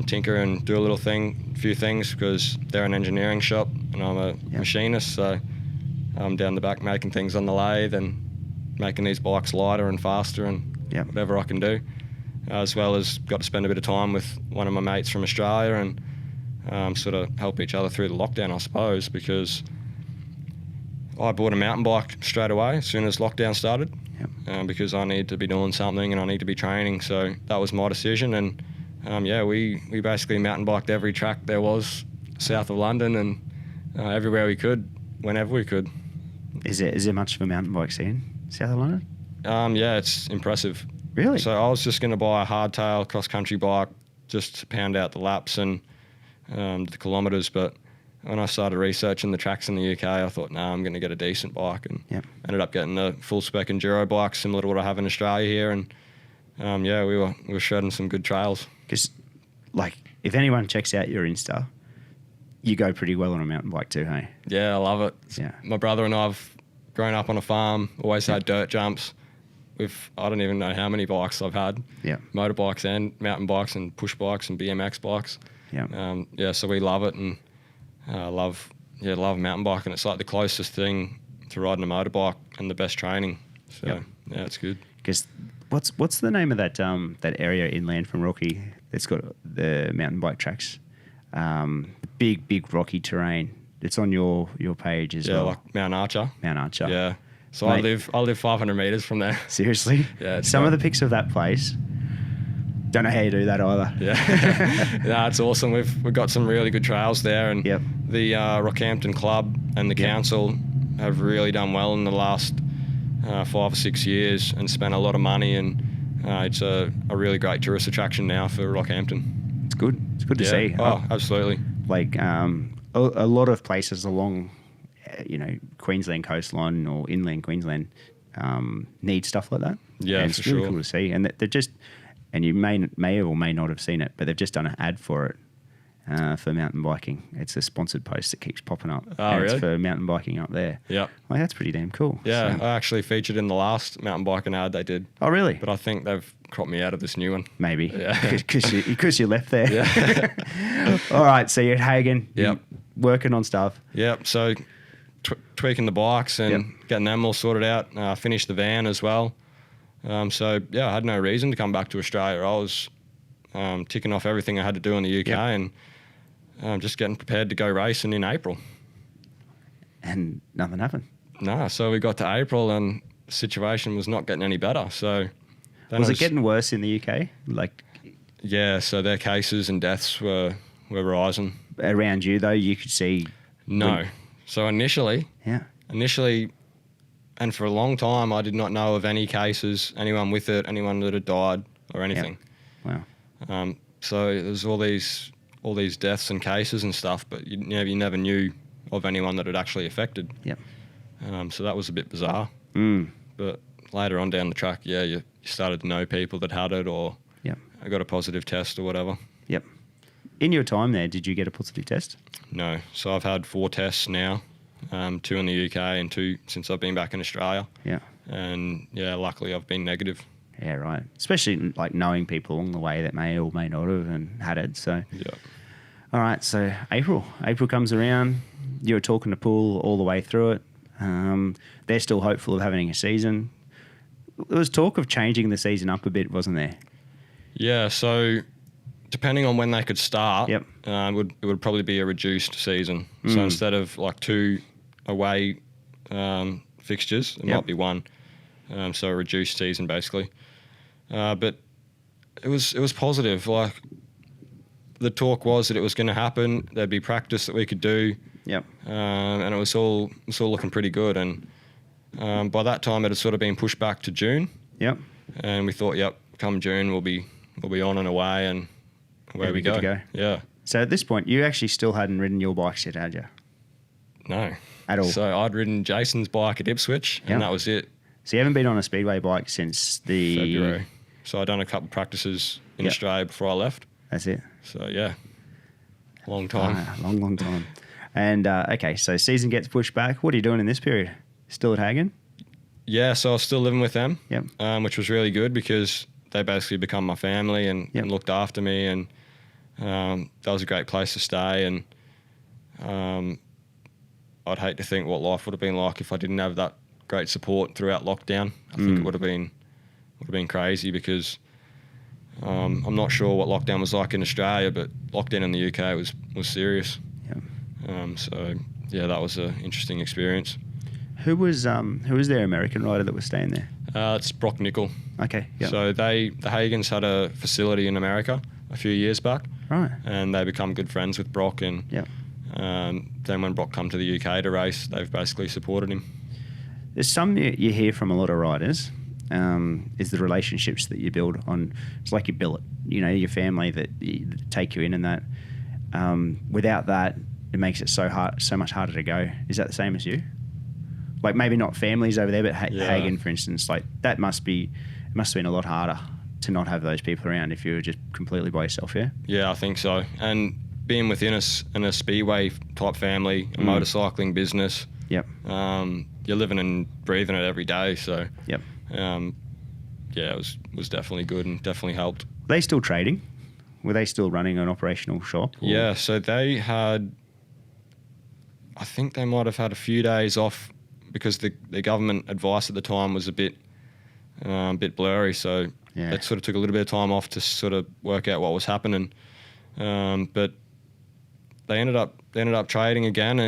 tinker and do a few things because they're an engineering shop and I'm a machinist. So I'm down the back making things on the lathe and making these bikes lighter and faster and whatever I can do. As well as got to spend a bit of time with one of my mates from Australia and sort of help each other through the lockdown, I suppose, because I bought a mountain bike straight away as soon as lockdown started because I need to be doing something and I need to be training. So that was my decision. And we basically mountain biked every track there was south of London and everywhere we could, whenever we could. Is there much of a mountain bike scene south of London? Yeah, it's impressive. Really? So I was just going to buy a hardtail cross-country bike just to pound out the laps and the kilometres. But when I started researching the tracks in the UK, I thought, I'm going to get a decent bike. And ended up getting a full-spec enduro bike similar to what I have in Australia here. And, we were shredding some good trails. Because, if anyone checks out your Insta, you go pretty well on a mountain bike too, hey? Yeah, I love it. Yeah. My brother and I have grown up on a farm, always had dirt jumps. I don't even know how many bikes I've had. Yeah. Motorbikes and mountain bikes and push bikes and BMX bikes. Yeah. So we love it and love mountain bike, and it's like the closest thing to riding a motorbike and the best training. So it's good. Because what's the name of that area inland from Rocky that's got the mountain bike tracks? Big rocky terrain. It's on your page as well. Yeah, like Mount Archer. Mount Archer. Yeah. So Mate, I live 500 metres from there. Seriously? Yeah. Some of the pics of that place, don't know how you do that either. Yeah. No, it's awesome. We've got some really good trails there, and the Rockhampton Club and the council have really done well in the last 5 or 6 years and spent a lot of money, and it's a really great tourist attraction now for Rockhampton. It's good. It's good to see. Oh, absolutely. A lot of places along Queensland coastline or inland Queensland need stuff like that. Yeah, and it's for really sure. cool to see. And they're just, and you may or may not have seen it, but they've just done an ad for it for mountain biking. It's a sponsored post that keeps popping up. Oh, and really? It's for mountain biking up there. Yeah. That's pretty damn cool. Yeah, So- I actually featured in the last mountain biking ad they did, Oh, really? but I think they've cropped me out of this new one. Maybe. Yeah. Because you left there. Yeah. All right. So you're at Hagen. Yep. Working on stuff. Yep. So tweaking the bikes and getting them all sorted out. Finished the van as well. I had no reason to come back to Australia. I was ticking off everything I had to do in the UK and just getting prepared to go racing in April. And nothing happened. No, so we got to April and the situation was not getting any better. So then Was it getting worse in the UK? Like yeah, so their cases and deaths were rising. around you though, you could see. No. So initially, Yeah. and for a long time, I did not know of any cases, anyone with it, anyone that had died or anything. Wow. So there's all these deaths and cases and stuff, but you never knew of anyone that had actually affected. Yep. So that was a bit bizarre. But later on down the track, yeah, you started to know people that had it or Yep. got a positive test or whatever. Yep. In your time there, did you get a positive test? No. So I've had 4 tests now, 2 in the UK and 2 since I've been back in Australia. Yeah. And yeah, luckily I've been negative. Yeah, right. Especially like knowing people along the way that may or may not have and had it. So, Yeah. all right. So April comes around. You were talking to Poole all the way through it. They're still hopeful of having a season. There was talk of changing the season up a bit, wasn't there? Yeah, so depending on when they could start, Yep. it would probably be a reduced season. So instead of like 2 away fixtures, it Yep. might be 1. So a reduced season basically. But it was positive. Like the talk was that it was going to happen. There'd be practice that we could do. Yep. And it was all looking pretty good. And by that time, it had sort of been pushed back to June. Yep. And we thought, yep, come June, we'll be on and away, and away we good go. to go. Yeah. So at this point, you actually still hadn't ridden your bikes yet, had you? No. At all? So I'd ridden Jason's bike at Ipswich, Yep. and that was it. So you haven't been on a speedway bike since the... February. So I'd done a couple of practices in Yep. Australia before I left. That's it. So yeah, long time. Long time. And okay, so season gets pushed back. What are you doing in this period? Still at Hagen? Yeah, so I was still living with them, Yep. Which was really good because they basically become my family and, Yep. and looked after me, and that was a great place to stay. And I'd hate to think what life would have been like if I didn't have that great support throughout lockdown. I think it would have been crazy because I'm not sure what lockdown was like in Australia, but lockdown in the UK was serious. Yep. So yeah, that was an interesting experience. Who was their American rider that was staying there? It's Brock Nickel. Okay. Yep. So the Hagens had a facility in America a few years back, Right. and they become good friends with Brock. And Yep. then when Brock come to the UK to race, they've basically supported him. There's some you hear from a lot of riders, is the relationships that you build on. It's like your billet, your family that take you in, and that without that, it makes it so much harder to go. Is that the same as you? Like maybe not families over there, but Hagen, for instance, like it must have been a lot harder to not have those people around if you were just completely by yourself. Yeah. Yeah, I think so. And being within a speedway type family, a motorcycling business. Yep. You're living and breathing it every day. So Yep. yeah, it was definitely good and definitely helped. Were they still trading? Were they still running an operational shop? Or? Yeah, so they had, I think they might have had a few days off because the government advice at the time was a bit blurry. So Yeah. they sort of took a little bit of time off to sort of work out what was happening. But they ended up trading again,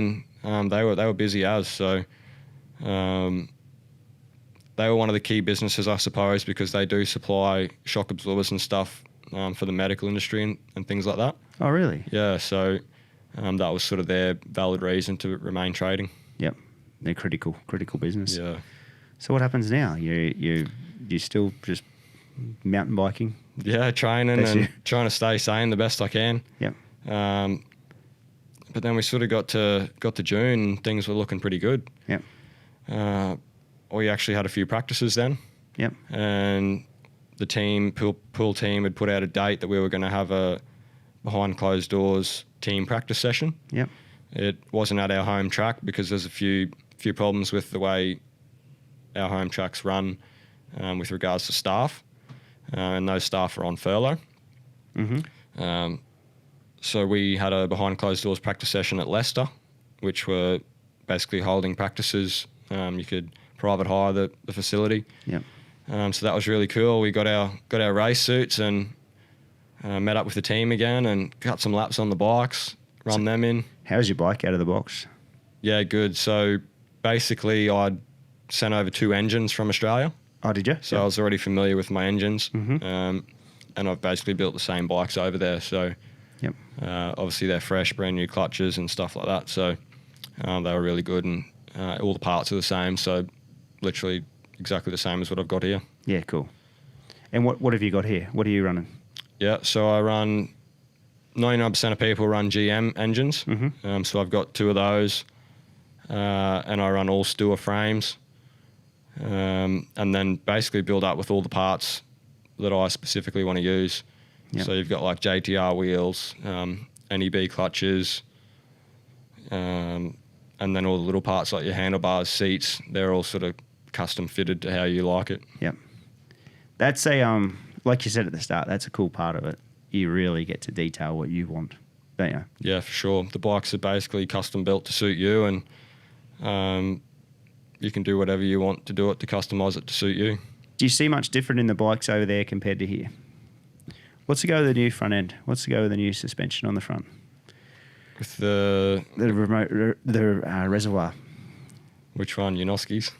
and they were busy as so. They were one of the key businesses, I suppose, because they do supply shock absorbers and stuff for the medical industry and things like that. Oh, really? Yeah, so that was sort of their valid reason to remain trading. Yep. They're critical business. Yeah. So what happens now? You still just mountain biking? Yeah, training That's and you. trying to stay sane the best I can. Yep. But then we sort of got to June and things were looking pretty good. Yep. We actually had a few practices then. Yep. And the Poole team had put out a date that we were going to have a behind closed doors team practice session. Yep. It wasn't at our home track because there's a few problems with the way our home tracks run with regards to staff, and those staff are on furlough. Mm-hmm. So we had a behind closed doors practice session at Leicester, which were basically holding practices. You could private hire the facility. Yep. So that was really cool. We got our race suits and met up with the team again and got some laps on the bikes, run them in. How's your bike out of the box? Yeah, good. So basically I'd sent over 2 engines from Australia. Oh, did you? So I was already familiar with my engines. And I've basically built the same bikes over there. So Yep. obviously they're fresh, brand new clutches and stuff like that. So they were really good, and all the parts are the same. So literally exactly the same as what I've got here. Yeah, cool. And what have you got here? What are you running? Yeah, so I run 99% of people run GM engines. So I've got 2 of those, and I run all Stewart frames, and then basically build up with all the parts that I specifically want to use. Yep. So you've got like JTR wheels, NEB clutches, and then all the little parts like your handlebars, seats. They're all sort of custom fitted to how you like it. Yep. That's a like you said at the start, that's a cool part of it. You really get to detail what you want, don't you? Yeah, for sure. The bikes are basically custom built to suit you, and you can do whatever you want to do it to customise it to suit you. Do you see much different in the bikes over there compared to here? What's the go with the new front end? What's the go with the new suspension on the front? With the reservoir. Which one, Janoski's?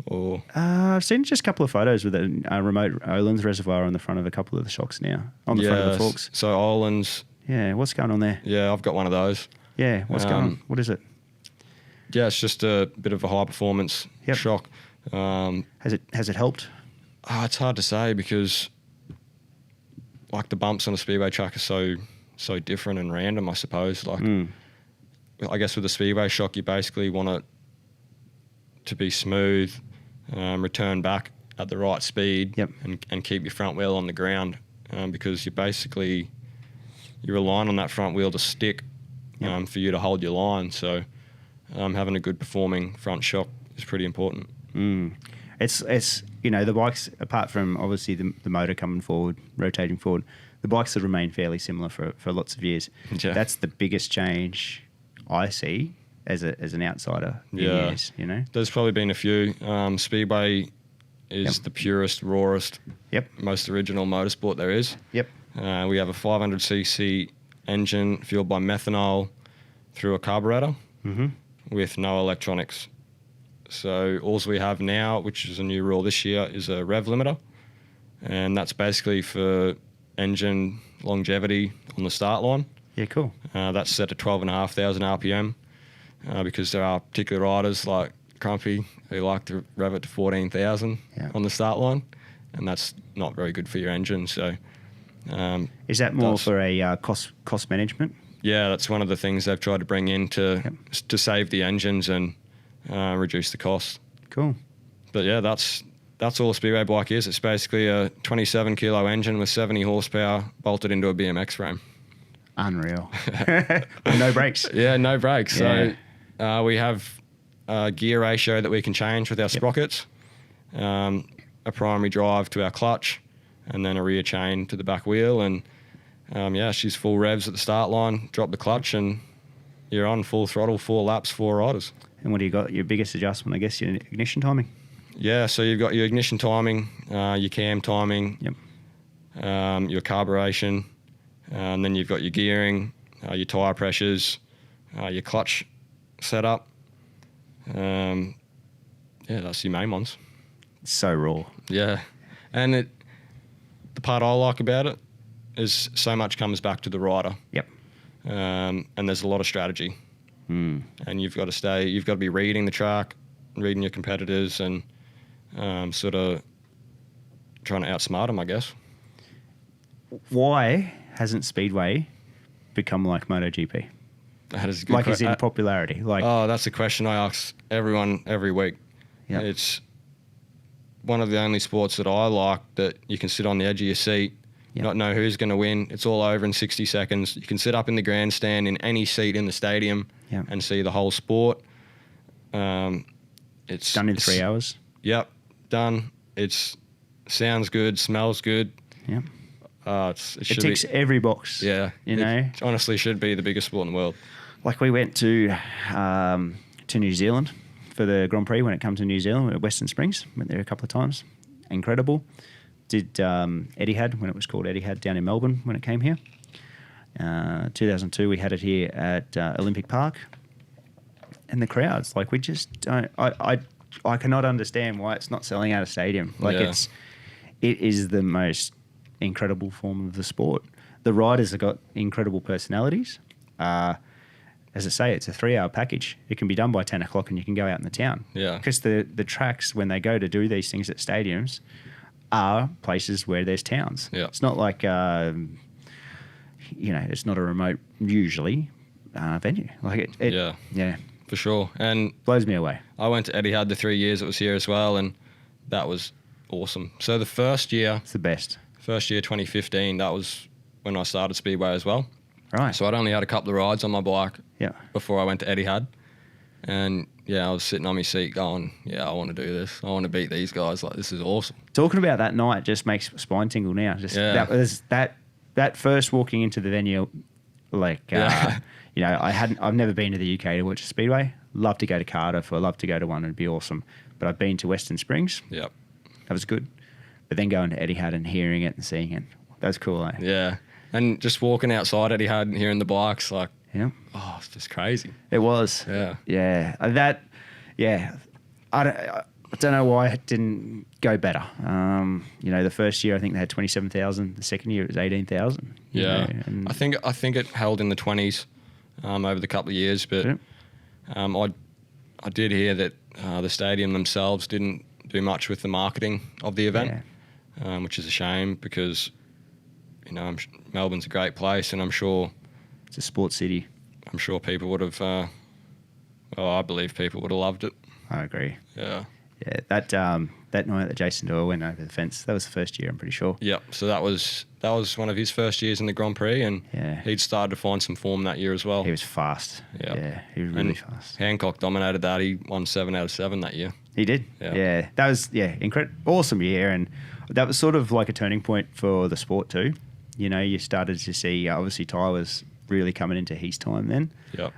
Or I've seen just a couple of photos with a remote Olin's reservoir on the front of a couple of the shocks now, on the front of the forks. So Olin's. Yeah, what's going on there? Yeah, I've got one of those. Yeah, what's going on? What is it? Yeah, it's just a bit of a high performance shock. Has it helped? It's hard to say because like the bumps on a speedway track are so different and random, I suppose. Like I guess with the speedway shock, you basically want it to be smooth, return back at the right speed, and keep your front wheel on the ground, because you're relying on that front wheel to stick for you to hold your line. So having a good performing front shock is pretty important. It's the bikes, apart from obviously the motor coming forward, rotating forward, the bikes have remained fairly similar for lots of years. Yeah. That's the biggest change I see as an outsider in years, There's probably been a few. Speedway is the purest, rawest, most original motorsport there is. Yep. We have a 500cc engine fueled by methanol through a carburetor with no electronics. So all we have now, which is a new rule this year, is a rev limiter. And that's basically for engine longevity on the start line. Yeah, cool. That's set to 12,500 RPM because there are particular riders like Crumpy who like to rev it to 14,000 on the start line. And that's not very good for your engine. So is that more for a cost management? Yeah, that's one of the things they've tried to bring in to save the engines and reduce the cost. Cool. But yeah, that's all a speedway bike is. It's basically a 27 kilo engine with 70 horsepower bolted into a BMX frame. Unreal. No brakes. Yeah, no brakes. Yeah. So we have a gear ratio that we can change with our sprockets, a primary drive to our clutch, and then a rear chain to the back wheel. And she's full revs at the start line, drop the clutch, and you're on full throttle, 4 laps, 4 riders. And what do you got? Your biggest adjustment, I guess, your ignition timing? Yeah, so you've got your ignition timing, your cam timing, your carburation, and then you've got your gearing, your tyre pressures, your clutch setup. That's your main ones. It's so raw. Yeah, and the part I like about it is so much comes back to the rider. Yep. And there's a lot of strategy. And you've got to be reading the track, reading your competitors, and sort of trying to outsmart them, I guess. Why hasn't Speedway become like MotoGP? That is a good is in popularity. That's a question I ask everyone every week. Yep. It's one of the only sports that I like that you can sit on the edge of your seat, not know who's going to win. It's all over in 60 seconds. You can sit up in the grandstand in any seat in the stadium and see the whole sport. It's done in 3 hours. Yep, done. Sounds good, smells good. Yep. It ticks every box. Yeah. It honestly should be the biggest sport in the world. Like we went to New Zealand for the Grand Prix when it comes to New Zealand at Western Springs. Went there a couple of times. Incredible. Did Etihad when it was called Etihad down in Melbourne when it came here. 2002 we had it here at Olympic Park. and the crowds. Like, we just don't. I cannot understand why it's not selling out a stadium. Like, Yeah. it is the most incredible form of the sport. The riders have got incredible personalities. As I say, it's a 3-hour package. It can be done by 10 o'clock and you can go out in the town. Yeah. Because the tracks, when they go to do these things at stadiums, are places where there's towns. Yeah. It's not like, it's not a remote, usually, venue. Like, Yeah. Yeah. For sure. And Blows me away. I went to Etihad the 3 years it was here as well, and that was awesome. So the first year, It's the best. 2015, that was when I started Speedway as well. Right. So I'd only had a couple of rides on my bike Yeah. before I went to Etihad. And I was sitting on my seat going, I want to do this. I want to beat these guys. Like, this is awesome. Talking about that night just makes spine tingle now. Just Yeah. that was that first walking into the venue, like Yeah. I've never been to the UK to watch a speedway. Love to go to Cardiff. Or love to go to one. It'd be awesome. But I've been to Western Springs. Yep. That was good. But then going to Etihad and hearing it and seeing it, that's cool. Eh? Yeah. And just walking outside Etihad and hearing the bikes, like, Yeah. oh, it's just crazy. It was. Yeah. Yeah. I don't know why it didn't go better. The first year I think they had 27,000. The second year it was 18,000. Yeah. And I think it held in the 20s over the couple of years, but Yeah. I did hear that the stadium themselves didn't do much with the marketing of the event, which is a shame because, Melbourne's a great place, and I'm sure it's a sports city. people would have. I believe people would have loved it. I agree. Yeah. Yeah, that night that Jason Doyle went over the fence, that was the first year, I'm pretty sure. Yep. So that was one of his first years in the Grand Prix, and Yeah. he'd started to find some form that year as well. He was fast. Yeah. Yeah, he was really And fast. Hancock dominated that. He won 7 out of 7 that year. He did. Yeah. Yeah. That was, incredible. Awesome year. And that was sort of like a turning point for the sport too. You started to see, obviously, Ty was really coming into his time then. Yep.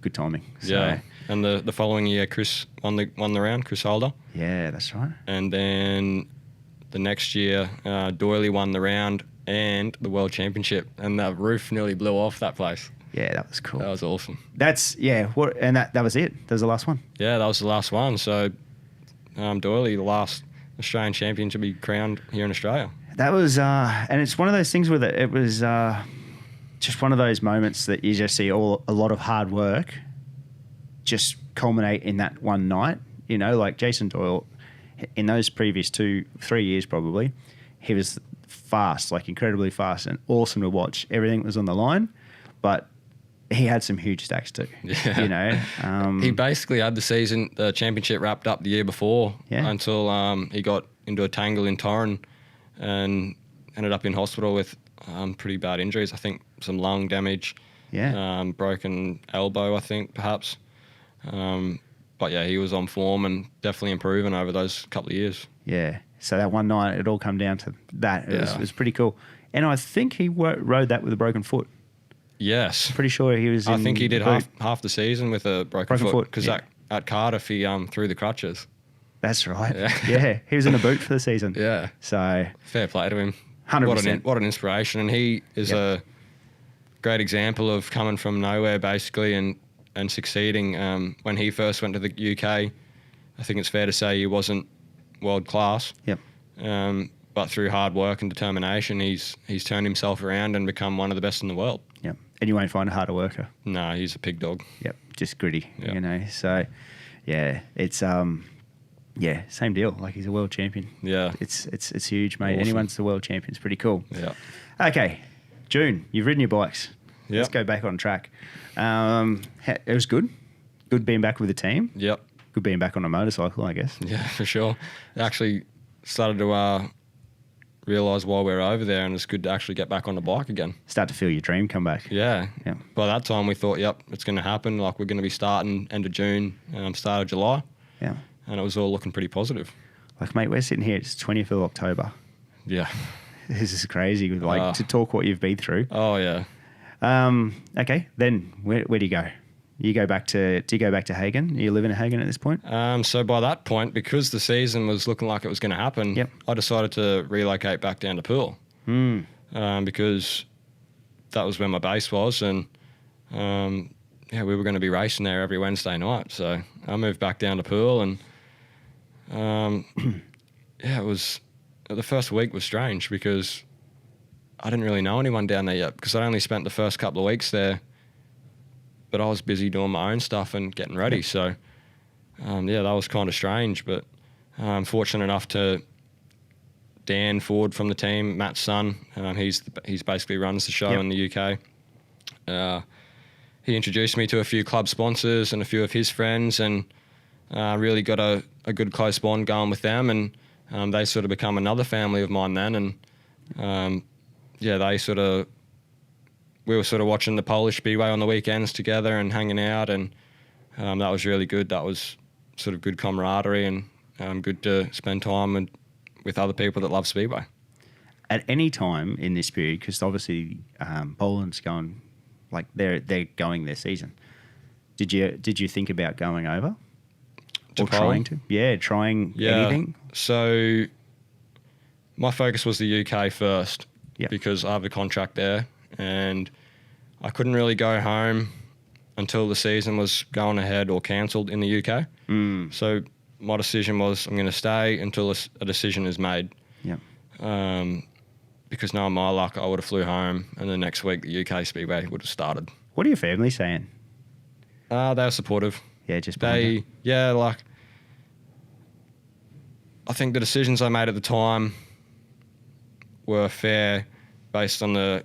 Good timing. So, Yeah. And the following year, Chris won the round, Chris Holder. Yeah, that's right. And then the next year, Doyley won the round and the World Championship. And the roof nearly blew off that place. Yeah, that was cool. That was awesome. And that was it. That was the last one. Yeah, that was the last one. So Doyley, the last Australian champion to be crowned here in Australia. That was, and it's one of those things where it was just one of those moments that you just see a lot of hard work just culminate in that one night. Like Jason Doyle, in those previous 2-3 years probably, he was fast, like incredibly fast and awesome to watch. Everything was on the line, but he had some huge stacks too. Yeah. He basically had the championship wrapped up the year before until he got into a tangle in Torren and ended up in hospital with pretty bad injuries. I think some lung damage, broken elbow, I think, perhaps. But yeah, he was on form and definitely improving over those couple of years. Yeah. So that one night, it all come down to that. It was pretty cool. And I think he rode that with a broken foot. Yes. Pretty sure he was I think he did half the season with a broken foot. Because at Cardiff, he threw the crutches. That's right. Yeah. He was in a boot for the season. Yeah. So fair play to him. 100%. What an inspiration. And he is a great example of coming from nowhere, basically, and succeeding. When he first went to the UK, I think it's fair to say he wasn't world class. Yep. But through hard work and determination, he's turned himself around and become one of the best in the world. Yep. And you won't find a harder worker. No, he's a pig dog. Yep. Just gritty, Yep. So, it's same deal. Like, he's a world champion. Yeah. It's huge, mate. Awesome. Anyone's the world champion. It's pretty cool. Yeah. Okay, June, you've ridden your bikes. Yep. Let's go back on track. It was good. Good being back with the team. Yep. Good being back on a motorcycle, I guess. Yeah, for sure. I actually started to realise while we were over there, and it's good to actually get back on the bike again. Start to feel your dream come back. Yeah. Yeah. By that time, we thought, it's going to happen. Like, we're going to be starting end of June, start of July. Yeah. And it was all looking pretty positive. Like, mate, we're sitting here. It's 20th of October. Yeah. This is crazy. Like, to talk what you've been through. Oh, yeah. Okay, then where do you go? Do you go back to Hagen? Are you living in Hagen at this point? So by that point, because the season was looking like it was going to happen, I decided to relocate back down to Poole. Because that was where my base was, and yeah, we were going to be racing there every Wednesday night. So I moved back down to Poole, and yeah, it was, the first week was strange because I didn't really know anyone down there yet, because I only spent the first couple of weeks there, but I was busy doing my own stuff and getting ready. So yeah, that was kind of strange, but I'm fortunate enough to Dan Ford from the team, Matt's son. He's basically runs the show in the UK. He introduced me to a few club sponsors and a few of his friends, and really got a good close bond going with them. And they sort of become another family of mine then. And yeah, we were sort of watching the Polish Speedway on the weekends together and hanging out, and that was really good. That was sort of good camaraderie, and good to spend time with other people that love Speedway. At any time in this period, because obviously Poland's going, like they're going their season. Did you think about going over? Or trying to? Yeah, trying anything? So my focus was the UK first, because I have a contract there, and I couldn't really go home until the season was going ahead or cancelled in the UK. So my decision was, I'm going to stay until a decision is made. Yeah. Because knowing my luck, I would have flew home, and the next week the UK Speedway would have started. What are your family saying? They were supportive. Yeah, just I think the decisions I made at the time were fair based on the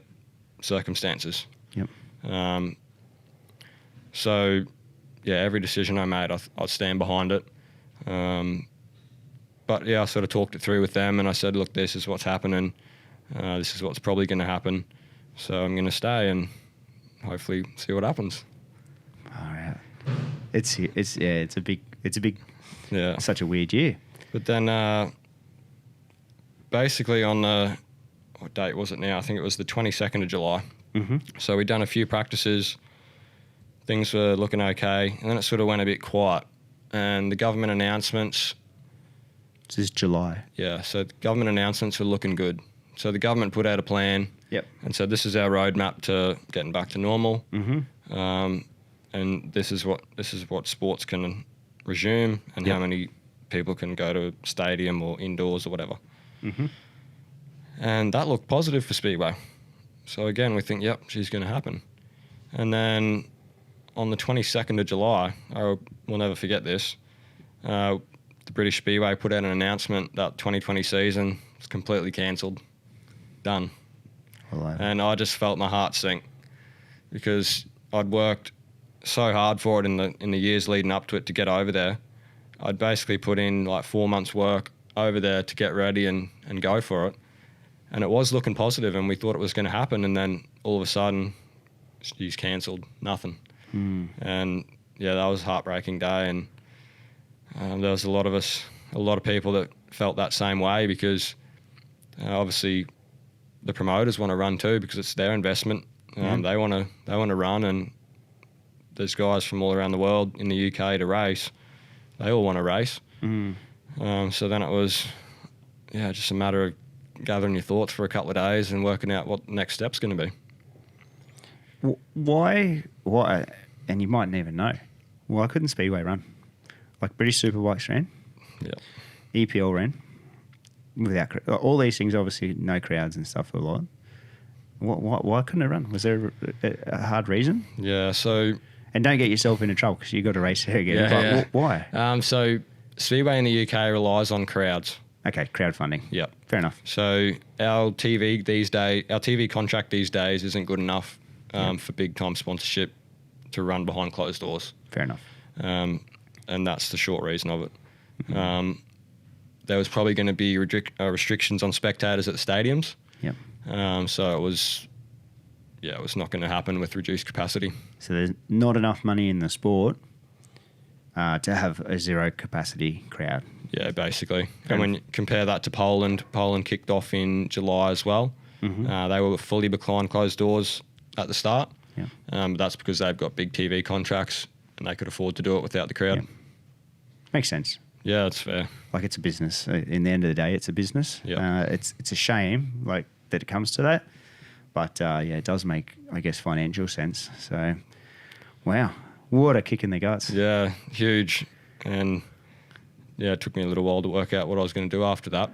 circumstances. Yep. So yeah, every decision I made, I'd stand behind it. But yeah, I sort of talked it through with them, and I said, look, this is what's happening. This is what's probably going to happen. So I'm going to stay and hopefully see what happens. All right. It's a big, yeah, such a weird year. But then basically on what date was it now? I think it was the 22nd of July. Mm-hmm. So we'd done a few practices. Things were looking okay. And then it sort of went a bit quiet. And the government announcements... This is July. Yeah, so the government announcements were looking good. So the government put out a plan. Yep. And said, this is our roadmap to getting back to normal. Mm-hmm. And this is what sports can resume, and how many people can go to a stadium or indoors or whatever. Mm-hmm. And that looked positive for Speedway. So again, we think, yep, she's going to happen. And then on the 22nd of July, I will never forget this, the British Speedway put out an announcement that 2020 season is completely cancelled, done. And I just felt my heart sink, because I'd worked so hard for it in the years leading up to it to get over there. I'd basically put in like 4 months work over there to get ready and go for it. And it was looking positive, and we thought it was going to happen. And then all of a sudden, she's cancelled, nothing. And yeah, that was a heartbreaking day. And there was a lot of people that felt that same way, because obviously the promoters want to run too, because it's their investment. They want to run, and there's guys from all around the world in the UK to race. They all want to race. So then it was, just a matter of gathering your thoughts for a couple of days and working out what the next step's going to be. Why, and you mightn't even know, why couldn't Speedway run? Like British Superbikes ran, EPL ran, without all these things, obviously no crowds and stuff a lot. Why couldn't it run? Was there a hard reason? Yeah, so... And don't get yourself into trouble, because you've got to race there again. Why? So Speedway in the UK relies on crowds. Okay, crowdfunding. Yep. Fair enough. So our TV contract these days isn't good enough for big time sponsorship to run behind closed doors. Fair enough. And that's the short reason of it. There was probably going to be restrictions on spectators at the stadiums. Yep. So it was not going to happen with reduced capacity. So there's not enough money in the sport to have a zero capacity crowd. Yeah, basically. And when you compare that to Poland kicked off in July as well. They were fully reclined closed doors at the start. Yeah. But that's because they've got big TV contracts and they could afford to do it without the crowd. Yeah. Makes sense. Yeah, that's fair. Like, it's a business. In the end of the day, it's a business. Yeah. It's a shame that it comes to that. But it does make, I guess, financial sense. So Wow. What a kick in the guts. Yeah, huge. And yeah, it took me a little while to work out what I was going to do after that,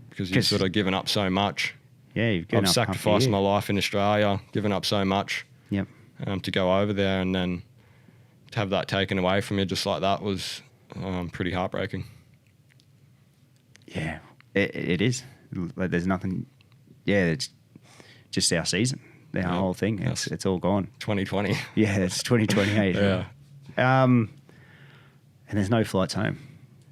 because you've sort of given up so much. Yeah, you've given I've up sacrificed my life in Australia, given up so much. Yep. To go over there and then to have that taken away from you just like that was pretty heartbreaking. Yeah, it is. Like, there's nothing. Yeah, it's just our season, our whole thing. It's all gone. 2020. Yeah, it's 2028. Yeah. And there's no flights home.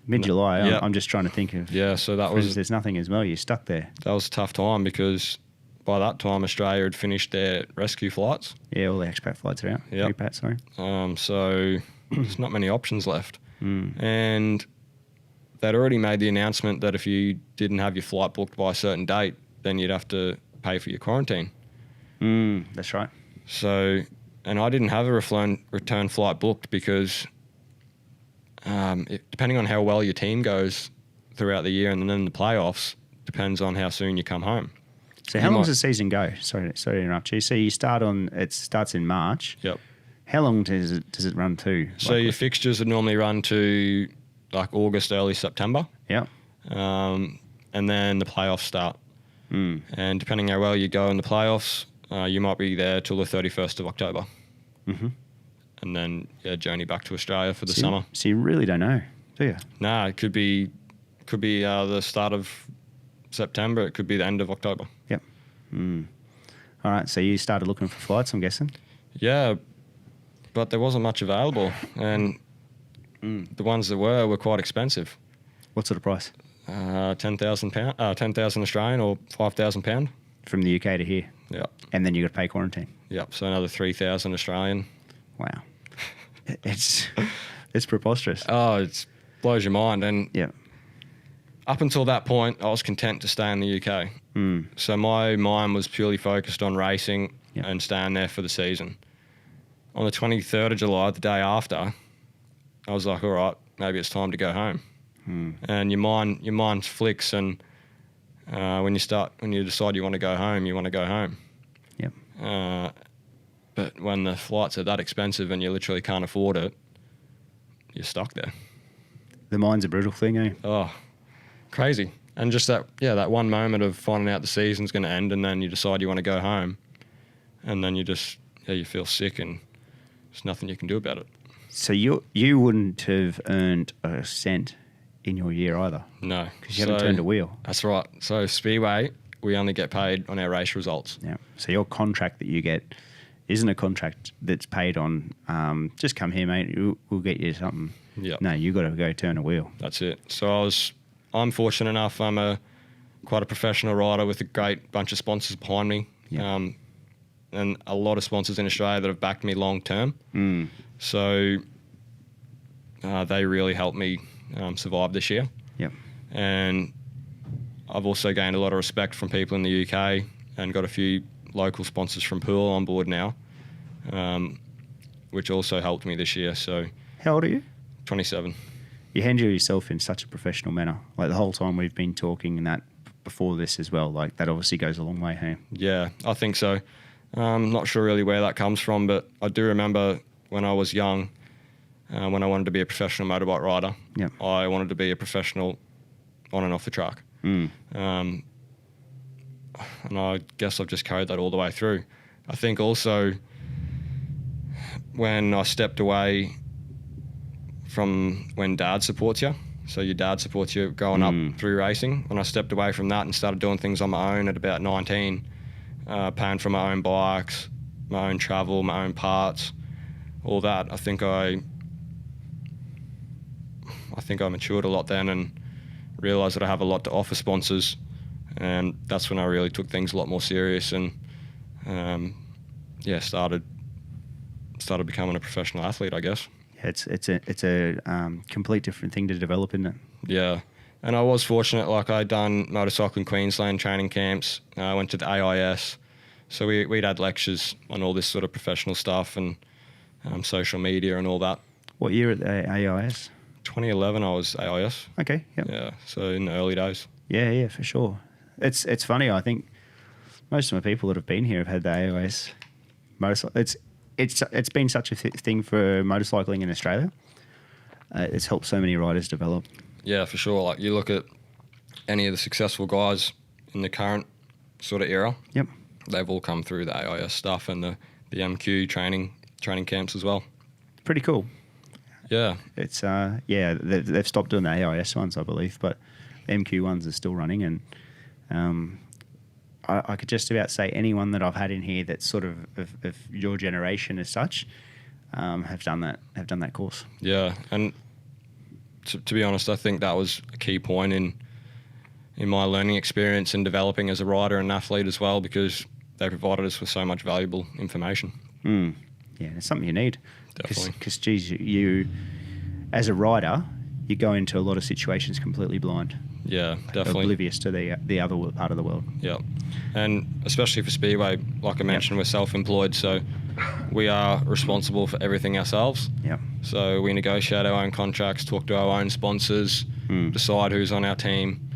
Mid-July. Yeah. I'm just trying to think of. Yeah, so that was. There's nothing as well. You're stuck there. That was a tough time because by that time Australia had finished their rescue flights. Yeah, all the expat flights are out. Yep. Repat, sorry. So there's not many options left. Mm. And they'd already made the announcement that if you didn't have your flight booked by a certain date, then you'd have to pay for your quarantine. That's right. So, and I didn't have a return flight booked because depending on how well your team goes throughout the year and then in the playoffs, depends on how soon you come home. So how long does the season go? Sorry to interrupt you. So you it starts in March. Yep. How long does it run to? So your fixtures would normally run to like August, early September. Yep. And then the playoffs start. And depending how well you go in the playoffs, you might be there till the 31st of October. Mm-hmm. And then journey back to Australia for the summer. So you really don't know, do you? Nah, it could be the start of September. It could be the end of October. Yep. All right. So you started looking for flights, I'm guessing. Yeah, but there wasn't much available, and the ones that were quite expensive. What sort of price? £10,000, 10,000 Australian or £5,000. From the UK to here. Yep. And then you got to pay quarantine. Yep. So another 3,000 Australian. Wow. It's preposterous. Oh, it blows your mind. And yeah. Up until that point, I was content to stay in the UK. So my mind was purely focused on racing and staying there for the season. On the 23rd of July, the day after, I was like, all right, maybe it's time to go home. And your mind flicks, and when you decide you want to go home, you want to go home. Yep. But when the flights are that expensive and you literally can't afford it, you're stuck there. The mind's a brutal thing, eh? Oh, crazy. And just that one moment of finding out the season's going to end, and then you decide you want to go home, and then you feel sick, and there's nothing you can do about it. So you wouldn't have earned a cent in your year either? No. Because you haven't turned a wheel. That's right. So Speedway, we only get paid on our race results. Yeah. So your contract that you get isn't a contract that's paid on, just come here, mate, we'll get you something. Yep. No, you got to go turn a wheel. That's it. So I'm fortunate enough. I'm quite a professional rider with a great bunch of sponsors behind me. Yep. And a lot of sponsors in Australia that have backed me long term. So they really helped me survive this year. Yep. And I've also gained a lot of respect from people in the UK and got a few local sponsors from Poole on board now, which also helped me this year. So how old are you? 27. You handle yourself in such a professional manner. Like the whole time we've been talking and that before this as well, like that obviously goes a long way, hey? Yeah, I think so. I'm not sure really where that comes from, but I do remember when I was young, when I wanted to be a professional motorbike rider, I wanted to be a professional on and off the track. And I guess I've just carried that all the way through. I think also when I stepped away from when dad supports you, so your dad supports you going up through racing, when I stepped away from that and started doing things on my own at about 19, paying for my own bikes, my own travel, my own parts, all that, I think I matured a lot then and realised that I have a lot to offer sponsors, and that's when I really took things a lot more serious and started becoming a professional athlete, I guess. Yeah, it's a complete different thing to develop, isn't it? Yeah, and I was fortunate. Like I'd done motorcycling Queensland training camps. I went to the AIS, so we'd had lectures on all this sort of professional stuff and social media and all that. What year at the AIS? 2011, I was AIS. Okay. Yep. Yeah, so in the early days. Yeah, for sure. It's funny. I think most of the people that have been here have had the AIS motorcycle. it's been such a thing for motorcycling in Australia. It's helped so many riders develop. Yeah, for sure. Like you look at any of the successful guys in the current sort of era. Yep. They've all come through the AIS stuff and the MQ training camps as well. Pretty cool. Yeah. It's they've stopped doing the AIS ones, I believe, but the MQ ones are still running, and I could just about say anyone that I've had in here that's sort of your generation as such have done that course. Yeah, and to be honest, I think that was a key point in my learning experience and developing as a rider and athlete as well, because they provided us with so much valuable information. Yeah, it's something you need. Definitely. Because, geez, you, as a rider, you go into a lot of situations completely blind. Yeah, definitely. Oblivious to the other part of the world. Yeah. And especially for Speedway, like I mentioned, we're self-employed, so we are responsible for everything ourselves. Yeah. So we negotiate our own contracts, talk to our own sponsors, decide who's on our team,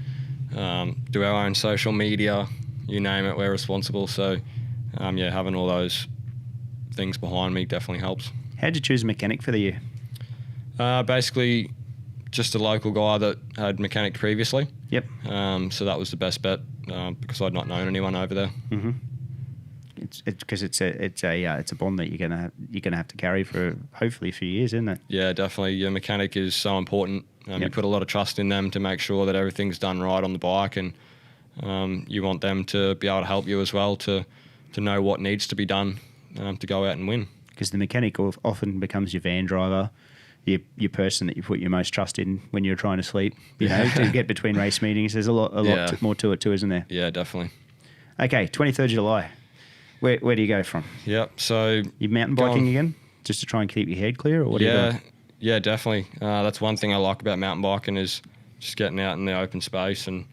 do our own social media, you name it, we're responsible. So, having all those things behind me definitely helps. How'd you choose a mechanic for the year? Basically, just a local guy that had mechanic previously. Yep. So that was the best bet because I'd not known anyone over there. Mm-hmm. It's a bond that you're gonna have to carry for hopefully a few years, isn't it? Yeah, definitely. Your mechanic is so important. You put a lot of trust in them to make sure that everything's done right on the bike, and you want them to be able to help you as well to know what needs to be done to go out and win. Because the mechanic often becomes your van driver, your person that you put your most trust in when you're trying to sleep. You know, to get between race meetings. There's a lot more to it too, isn't there? Yeah, definitely. Okay, 23rd July. Where do you go from? Yep. So you mountain biking again, just to try and keep your head clear, or what? Yeah, definitely. That's one thing I like about mountain biking is just getting out in the open space and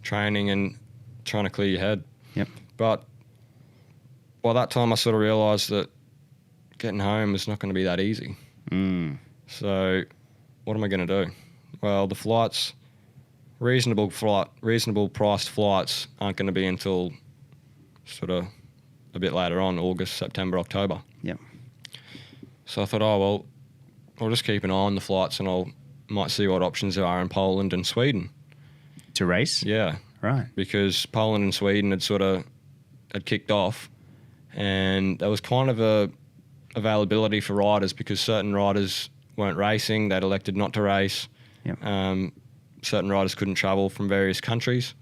training and trying to clear your head. Yep. But by that time, I sort of realised that getting home is not going to be that easy. So what am I going to do? Well, the flights, reasonable priced flights aren't going to be until sort of a bit later on, August, September, October. Yep. So I thought, I'll just keep an eye on the flights and might see what options there are in Poland and Sweden. To race? Yeah. Right. Because Poland and Sweden had kicked off, and there was kind of a availability for riders because certain riders weren't racing, they'd elected not to race. Yep. Certain riders couldn't travel from various countries.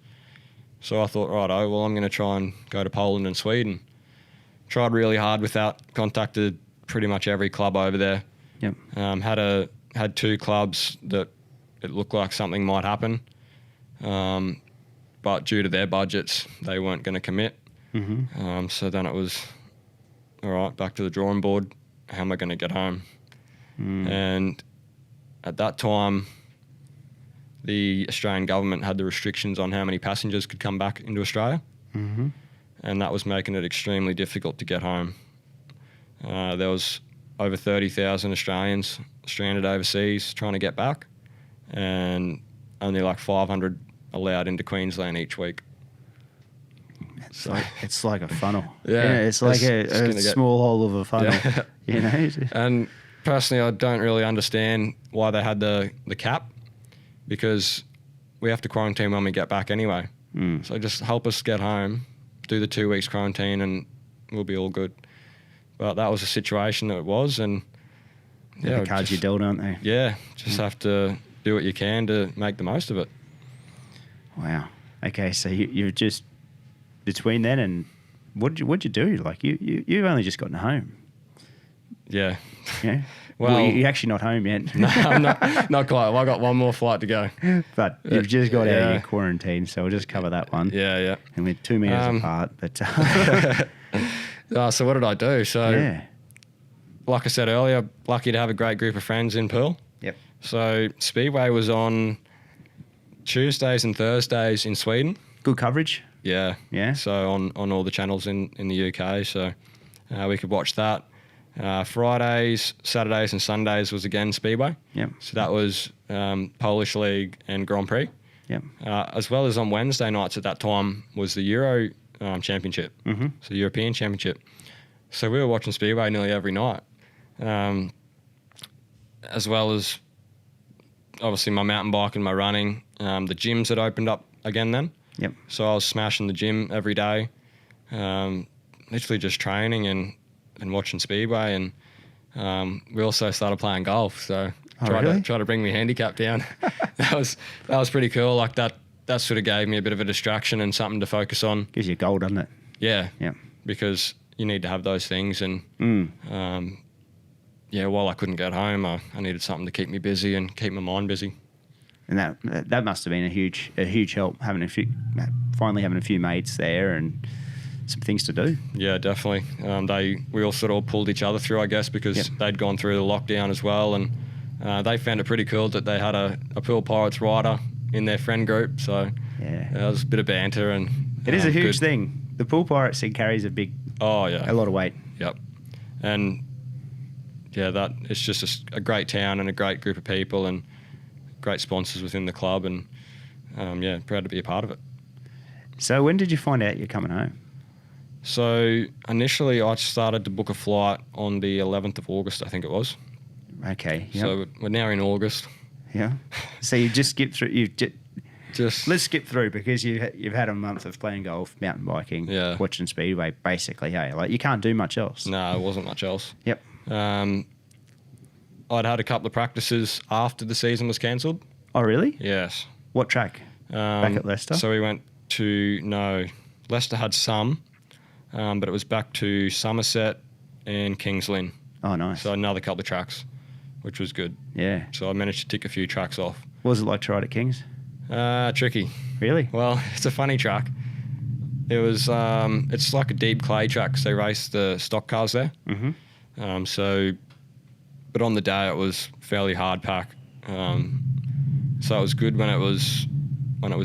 So I thought, I'm going to try and go to Poland and Sweden. Tried really hard with that, contacted pretty much every club over there. Yep. Had two clubs that it looked like something might happen. But due to their budgets, they weren't going to commit. Mm-hmm. So then it was, all right, back to the drawing board. How am I going to get home? And at that time, the Australian government had the restrictions on how many passengers could come back into Australia. Mm-hmm. And that was making it extremely difficult to get home. There was over 30,000 Australians stranded overseas trying to get back, and only like 500 allowed into Queensland each week. It's like a funnel. Yeah, it's like a small hole of a funnel. Yeah. You know. And personally, I don't really understand why they had the cap, because we have to quarantine when we get back anyway. So just help us get home, do the 2 weeks quarantine, and we'll be all good. But that was the situation that it was, and the cards you dealt, aren't they? Yeah, just have to do what you can to make the most of it. Wow. Okay, so you've just between then and what'd you do? Like you've only just gotten home. Yeah. Yeah. Well, you're actually not home yet. No, I'm not quite. Well, I got one more flight to go. But you've just got out of your quarantine, so we'll just cover that one. Yeah. And we're 2 meters apart, but. So what did I do? So, like I said earlier, lucky to have a great group of friends in Poole. Yep. So Speedway was on Tuesdays and Thursdays in Sweden. Good coverage. Yeah. So on all the channels in the UK, so we could watch that. Fridays, Saturdays and Sundays was again Speedway. Yep. So that was Polish League and Grand Prix. Yep. As well as on Wednesday nights at that time was the Euro Championship. Mm-hmm. So the European Championship. So we were watching Speedway nearly every night, as well as obviously my mountain bike and my running. The gyms had opened up again then. Yep. So I was smashing the gym every day, literally just training and watching Speedway. And we also started playing golf. So try to bring my handicap down. that was pretty cool. Like that sort of gave me a bit of a distraction and something to focus on. Gives you a goal, doesn't it? Yeah. Yeah. Because you need to have those things. And while I couldn't get home, I needed something to keep me busy and keep my mind busy. And that must have been a huge help, finally having a few mates there and some things to do. Yeah, definitely. We all sort of pulled each other through, I guess, because they'd gone through the lockdown as well, and they found it pretty cool that they had a Poole Pirates rider in their friend group. So yeah, there was a bit of banter, and it is a huge thing. The Poole Pirates thing carries a lot of weight. Yep, and yeah, it's just a great town and a great group of people and great sponsors within the club, and proud to be a part of it. So when did you find out you're coming home? So initially I started to book a flight on the 11th of August, I think it was. Okay. Yep. So we're now in August. Yeah. So you just skip through. Let's skip through because you've had a month of playing golf, mountain biking, watching Speedway, basically. Hey, like you can't do much else. No, it wasn't much else. Yep. I'd had a couple of practices after the season was cancelled. Oh, really? Yes. What track? Back at Leicester? So we went to, Leicester had some, but it was back to Somerset and Kings Lynn. Oh, nice. So another couple of tracks, which was good. Yeah. So I managed to tick a few tracks off. What was it like to ride at Kings? Tricky. Really? Well, it's a funny track. It was, it's like a deep clay track because they race the stock cars there. Mm-hmm. But on the day it was fairly hard pack. So it was good when it was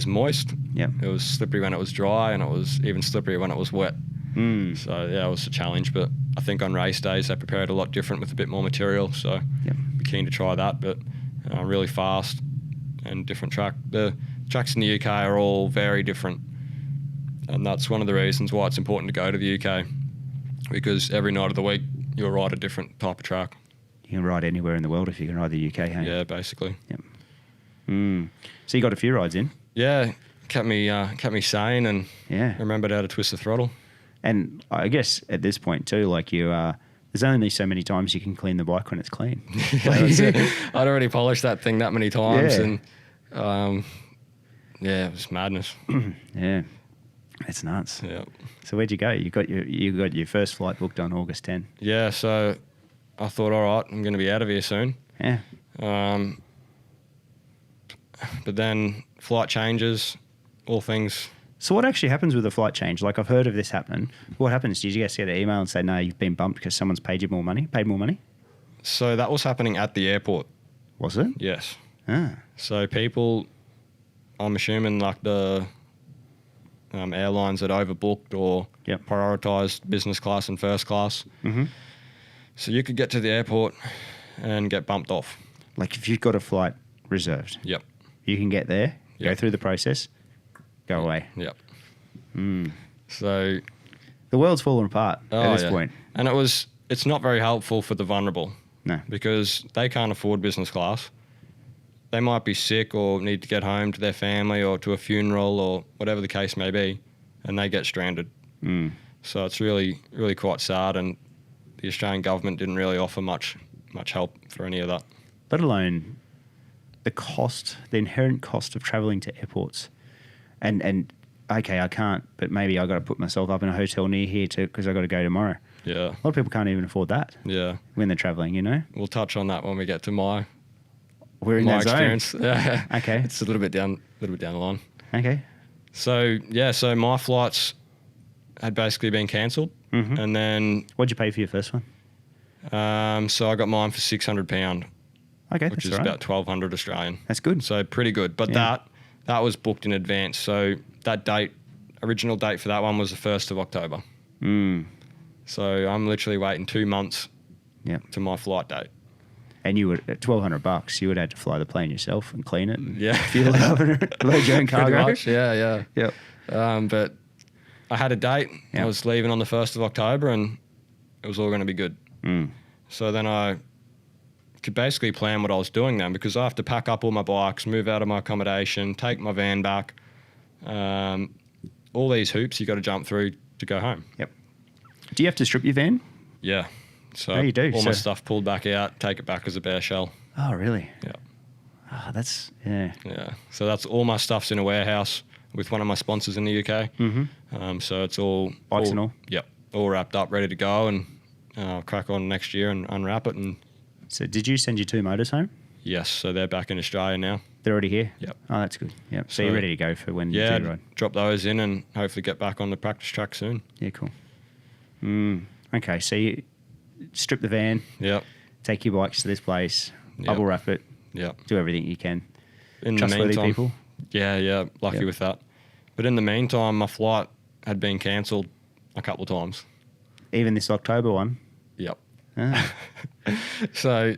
moist. Yep. It was slippery when it was dry, and it was even slippery when it was wet. So yeah, it was a challenge. But I think on race days they prepared a lot different with a bit more material. So be keen to try that. But really fast and different track. The tracks in the UK are all very different, and that's one of the reasons why it's important to go to the UK, because every night of the week you'll ride a different type of track. You can ride anywhere in the world if you can ride the UK, hey? Yeah, basically. Yep. So you got a few rides in? Yeah, kept me sane and remembered how to twist the throttle. And I guess at this point too, like there's only so many times you can clean the bike when it's clean. I'd already polished that thing that many times, and it was madness. Yeah, it's nuts. Yeah. So where'd you go? You got your first flight booked on August 10. Yeah. So I thought, all right, I'm going to be out of here soon. Yeah. But then flight changes, all things. So what actually happens with a flight change? Like I've heard of this happening. What happens? Did you guys get an email and say, no, you've been bumped because someone's paid more money? So that was happening at the airport. Was it? Yes. Ah. So people, I'm assuming like the airlines that overbooked or prioritised business class and first class. Mm-hmm. So you could get to the airport and get bumped off. Like if you've got a flight reserved. Yep. You can get there, go through the process, go away. Yep. So the world's fallen apart at this point. And it's not very helpful for the vulnerable. No. Because they can't afford business class. They might be sick or need to get home to their family or to a funeral or whatever the case may be, and they get stranded. So it's really, really quite sad, and the Australian government didn't really offer much help for any of that. Let alone the inherent cost of travelling to airports. And okay, I can't, but maybe I got to put myself up in a hotel near here too because I got to go tomorrow. Yeah. A lot of people can't even afford that. Yeah. When they're travelling, you know. We'll touch on that when we get to my experience. Yeah. Okay. It's a little bit down the line. Okay. So my flights had basically been cancelled, and then what'd you pay for your first one? So I got mine for £600. Okay, which is about 1,200 Australian. That's good. So pretty good. But that was booked in advance. So that original date for that one was the 1st of October. So I'm literally waiting 2 months to my flight date. And you would at $1,200, you would have to fly the plane yourself and clean it and fuel it up and load your own cargo. Pretty much, yeah. Yep. But I had a date. I was leaving on the 1st of October, and it was all going to be good. Mm. So then I could basically plan what I was doing then, because I have to pack up all my bikes, move out of my accommodation, take my van back. All these hoops you got to jump through to go home. Yep. Do you have to strip your van? Yeah. So Oh, you do? all my So- stuff pulled back out, take it back as a bare shell. Oh, really? Yeah. Oh, that's, yeah. Yeah. So that's all my stuff's in a warehouse with one of my sponsors in the UK. Mm-hmm. So it's all Bikes and all? Yep. All wrapped up, ready to go, and I'll crack on next year and unwrap it. And So did you send your 2 motors home? yes, so they're back in Australia now. They're already here? Yep. Oh, that's good. Yep. So So- you're ready to go for when you Yeah, do ride? drop those in and hopefully get back on the practice track soon. Yeah, cool. Okay, so you strip the van, Yep. take your bikes to this place, Yep. bubble wrap it, Yep. do everything you can. In the Trustworthy meantime, people? Yeah, lucky Yep. with that. But in the meantime, my flight had been cancelled a couple of times. Even this October one? Yep. Ah, So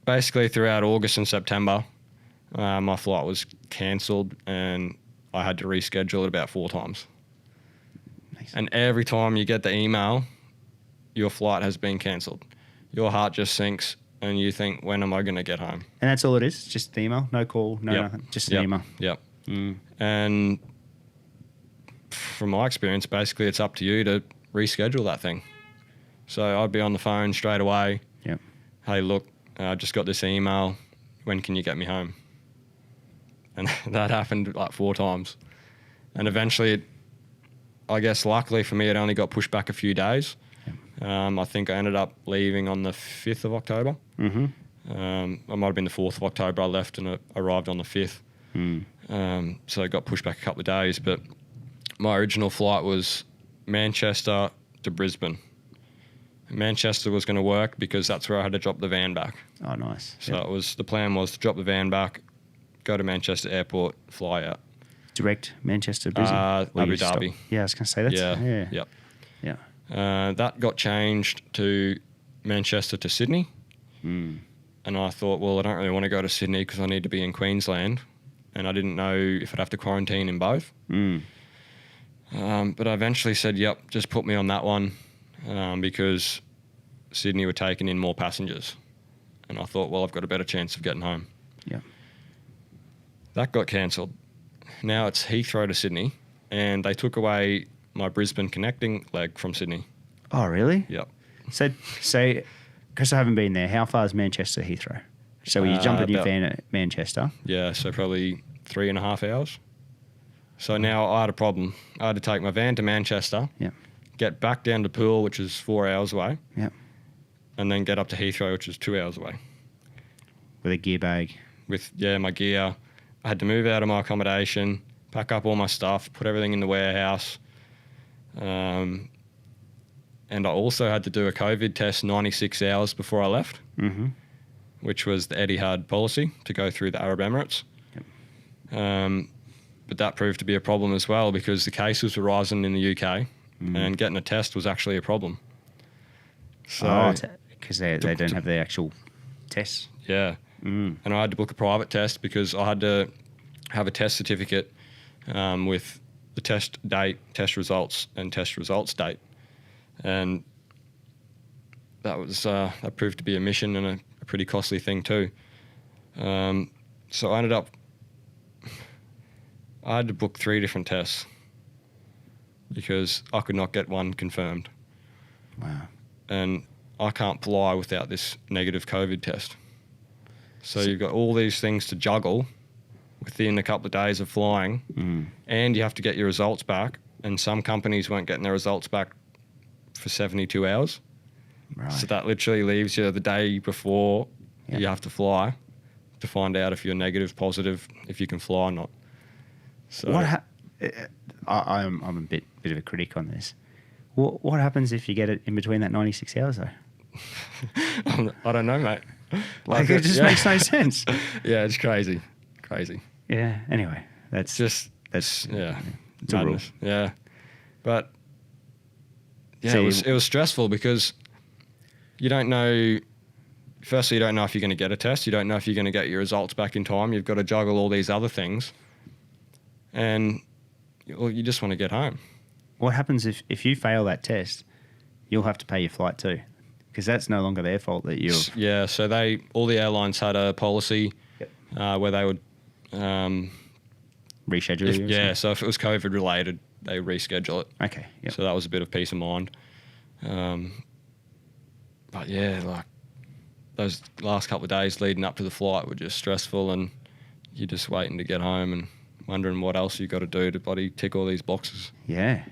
basically throughout August and September, my flight was cancelled and I had to reschedule it about 4 times. nice. And every time you get the email, your flight has been cancelled. Your heart just sinks and you think, when am I going to get home? And that's all it is? Just the email? No call? No Yep. nothing? Just an Yep. email? Yep. Mm. And from my experience, basically it's up to you to reschedule that thing. So I'd be on the phone straight away. Yep. Hey, look, I just got this email. When can you get me home? And that happened like 4 times. And eventually, I guess luckily for me, it only got pushed back a few days. I think I ended up leaving on the 5th of October. Mm-hmm. It might have been the 4th of October I left and arrived on the 5th. Mm. So it got pushed back a couple of days. But my original flight was Manchester to Brisbane. Manchester was going to work because that's where I had to drop the van back. Oh, nice. So Yep. the plan was to drop the van back, go to Manchester Airport, fly out. Direct Manchester, Brisbane? Or Abu you stop- Dhabi. Yeah, I was going to say that's... Yep. Yeah. That got changed to Manchester to Sydney. Mm. And I thought, well, I don't really want to go to Sydney because I need to be in Queensland. And I didn't know if I'd have to quarantine in both. Mm. But I eventually said, yep, just put me on that one because Sydney were taking in more passengers. And I thought, well, I've got a better chance of getting home. Yeah. That got cancelled. Now it's Heathrow to Sydney, and they took away my Brisbane connecting leg from Sydney. Oh, really? Yep. So, because I haven't been there, how far is Manchester Heathrow? So you jump in your about- van at Manchester. Yeah, so probably 3.5 hours. So now I had a problem. I had to take my van to Manchester, Yeah. get back down to Poole, which is 4 hours away, Yeah. and then get up to Heathrow, which is 2 hours away. With a gear bag. With, my gear. I had to move out of my accommodation, pack up all my stuff, put everything in the warehouse. And I also had to do a COVID test 96 hours before I left, Mm-hmm. which was the Etihad policy to go through the Arab Emirates. Yep. But that proved to be a problem as well because the cases were rising in the UK and getting a test was actually a problem. So, because they don't have the actual tests. yeah. Mm. And I had to book a private test because I had to have a test certificate with the test date, test results, and test results date. And that proved to be a mission and a pretty costly thing too. So I had to book 3 different tests because I could not get one confirmed. Wow. And I can't fly without this negative COVID test. So you've got all these things to juggle within a couple of days of flying, and you have to get your results back. And some companies weren't getting their results back for 72 hours. Right. So that literally leaves you the day before Yep. you have to fly to find out if you're negative, positive, if you can fly or not. So I'm a bit of a critic on this. What happens if you get it in between that 96 hours though? I don't know, mate. Like it just makes no sense. Yeah, it's crazy. Yeah. Anyway, that's Just that's yeah, it's a rule. madness. Yeah, but yeah, So it was stressful because you don't know. Firstly, you don't know if you're going to get a test. You don't know if you're going to get your results back in time. You've got to juggle all these other things, and you just want to get home. What happens if you fail that test? you'll have to pay your flight too, because that's no longer their fault that you've... Yeah, so all the airlines had a policy where they would... reschedule you? Yeah, so if it was COVID related, they reschedule it. Okay, yep. So that was a bit of peace of mind. But yeah, like those last couple of days leading up to the flight were just stressful, and you're just waiting to get home and wondering what else you got to do to bloody tick all these boxes. Yeah.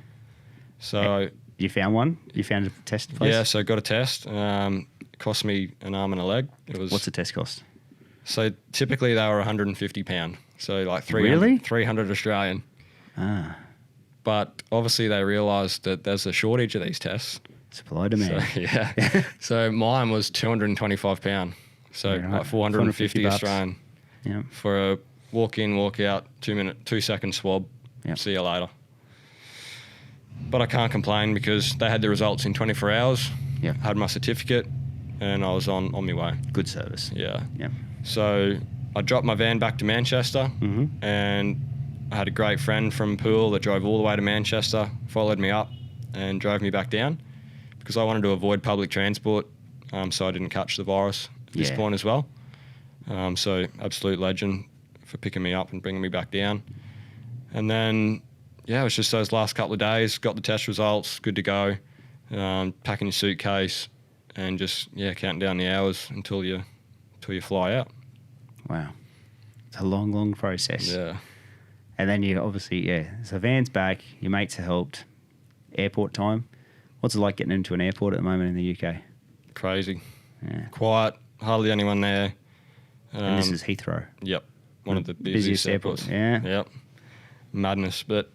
So you found one? You found a test place? Yeah, so got a test. It cost me an arm and a leg. It was. What's the test cost? So typically they were £150. So like 300 Australian. Ah. But obviously they realised that there's a shortage of these tests. Supply demand. So, yeah. So mine was £225. So Yeah, right. like 450 bucks. Australian. Yeah. For a walk in, walk out, 2-second swab. Yep. See you later. But I can't complain because they had the results in 24 hours. Yep. Had my certificate, and I was on my way. Good service. Yeah. Yep. So I dropped my van back to Manchester, and I had a great friend from Poole that drove all the way to Manchester, followed me up, and drove me back down because I wanted to avoid public transport, so I didn't catch the virus at this point as well. So absolute legend for picking me up and bringing me back down. And then, yeah, it was just those last couple of days, got the test results, good to go, packing your suitcase and just, counting down the hours until you fly out. Wow. It's a long, long process. Yeah. And then you obviously, so van's back, your mates have helped, airport time. What's it like getting into an airport at the moment in the UK? Crazy. Yeah. Quiet, hardly anyone there. And this is Heathrow. Yep. One of the busiest airports. Yeah. Yep. Madness. But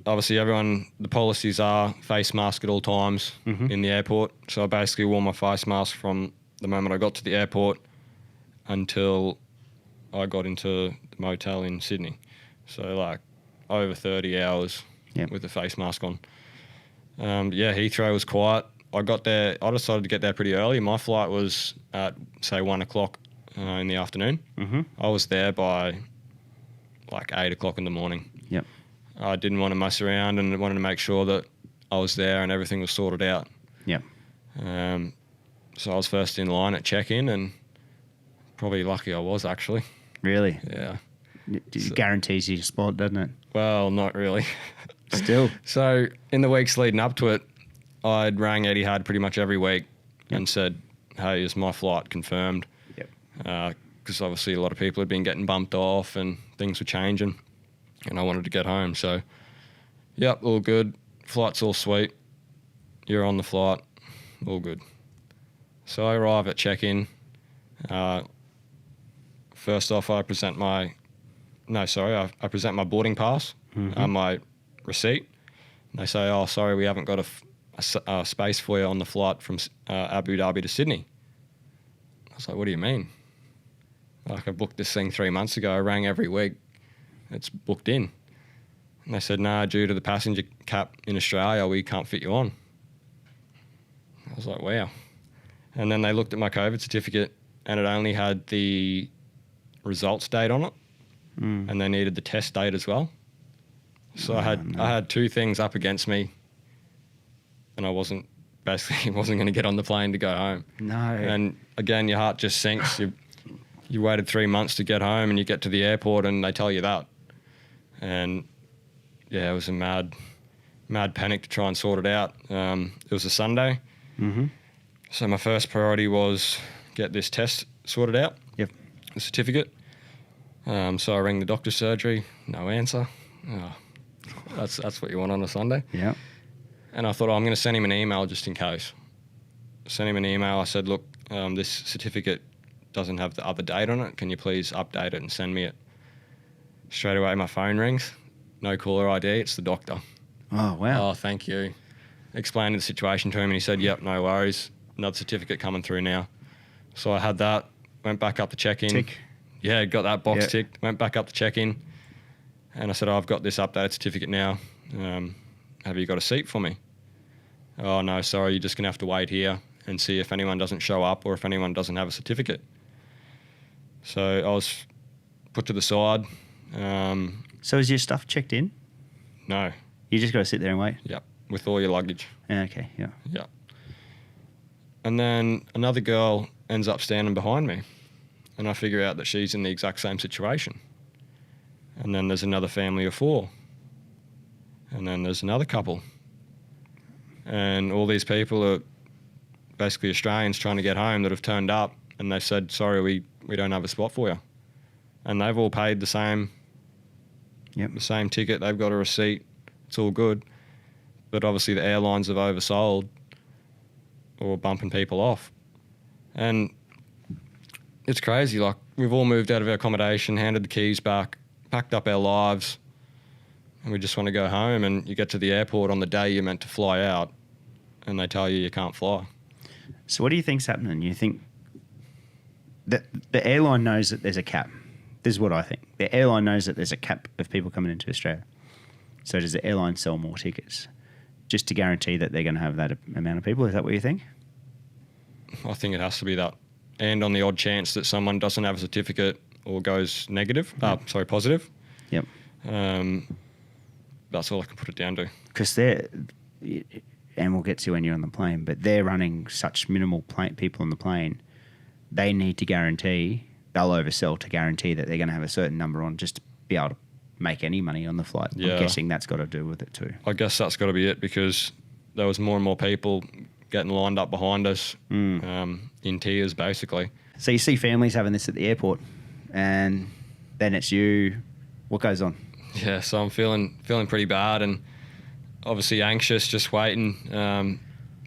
obviously the policies are face mask at all times in the airport. So I basically wore my face mask from the moment I got to the airport until I got into the motel in Sydney. So like over 30 hours with the face mask on. Heathrow was quiet. I decided to get there pretty early. My flight was at, say, 1 o'clock in the afternoon. I was there by like 8 o'clock in the morning. Yep. I didn't want to mess around and wanted to make sure that I was there and everything was sorted out. Yep. So I was first in line at check-in, and probably lucky I was, actually. Really? Yeah. It guarantees you a spot, doesn't it? Well, not really. Still. So in the weeks leading up to it, I'd rang Etihad pretty much every week and said, hey, is my flight confirmed? Yep. Because obviously a lot of people had been getting bumped off and things were changing, and I wanted to get home. So, yep, all good. Flight's all sweet. You're on the flight. All good. So I arrive at check-in. First off, I present my boarding pass, my receipt. And they say, oh, sorry, we haven't got a space for you on the flight from Abu Dhabi to Sydney. I was like, what do you mean? Like, I booked this thing 3 months ago. I rang every week. It's booked in. And they said, no, due to the passenger cap in Australia, we can't fit you on. I was like, wow. And then they looked at my COVID certificate, and it only had the results date on it, and they needed the test date as well. So I had two things up against me, and I wasn't going to get on the plane to go home. No. And again, your heart just sinks. You waited 3 months to get home, and you get to the airport, and they tell you that. And yeah, it was a mad panic to try and sort it out. It was a Sunday. So my first priority was get this test sorted out. Yep. The certificate. So I rang the doctor's surgery. No answer. Oh, that's what you want on a Sunday. Yeah. And I thought, I'm going to send him an email just in case. Sent him an email. I said, look, this certificate doesn't have the other date on it. Can you please update it and send me it? Straight away, my phone rings. No caller ID. It's the doctor. Oh, wow. Oh, thank you. Explained the situation to him, and he said, yep, no worries. Another certificate coming through now. So I had that, went back up to check-in. Tick. Yeah, got that box ticked, went back up to check-in. And I said, I've got this updated certificate now. Have you got a seat for me? Oh, no, sorry, you're just going to have to wait here and see if anyone doesn't show up or if anyone doesn't have a certificate. So I was put to the side. So is your stuff checked in? No. You just got to sit there and wait? Yep. with all your luggage. Okay, yeah. Yeah. And then another girl ends up standing behind me, and I figure out that she's in the exact same situation. And then there's another family of 4. And then there's another couple. And all these people are basically Australians trying to get home that have turned up, and they said, sorry, we don't have a spot for you. And they've all paid the same ticket. They've got a receipt. It's all good. But obviously the airlines have oversold or bumping people off. And it's crazy. Like, we've all moved out of our accommodation, handed the keys back, packed up our lives, and we just want to go home. And you get to the airport on the day you're meant to fly out, and they tell you can't fly. So what do you think's happening? You think that the airline knows that there's a cap? This is what I think. The airline knows that there's a cap of people coming into Australia. So does the airline sell more tickets just to guarantee that they're going to have that amount of people? Is that what you think? I think it has to be that. And on the odd chance that someone doesn't have a certificate or goes positive. Yep. That's all I can put it down to. Because and we'll get to when you're on the plane, but they're running such minimal people on the plane, they need to guarantee, they'll oversell to guarantee that they're going to have a certain number on just to be able to make any money on the flight. Yeah. I'm guessing that's got to do with it too. I guess that's got to be it, because there was more and more people getting lined up behind us, in tears, basically. So you see families having this at the airport, and then it's you. What goes on? Yeah, so I'm feeling pretty bad, and obviously anxious, just waiting.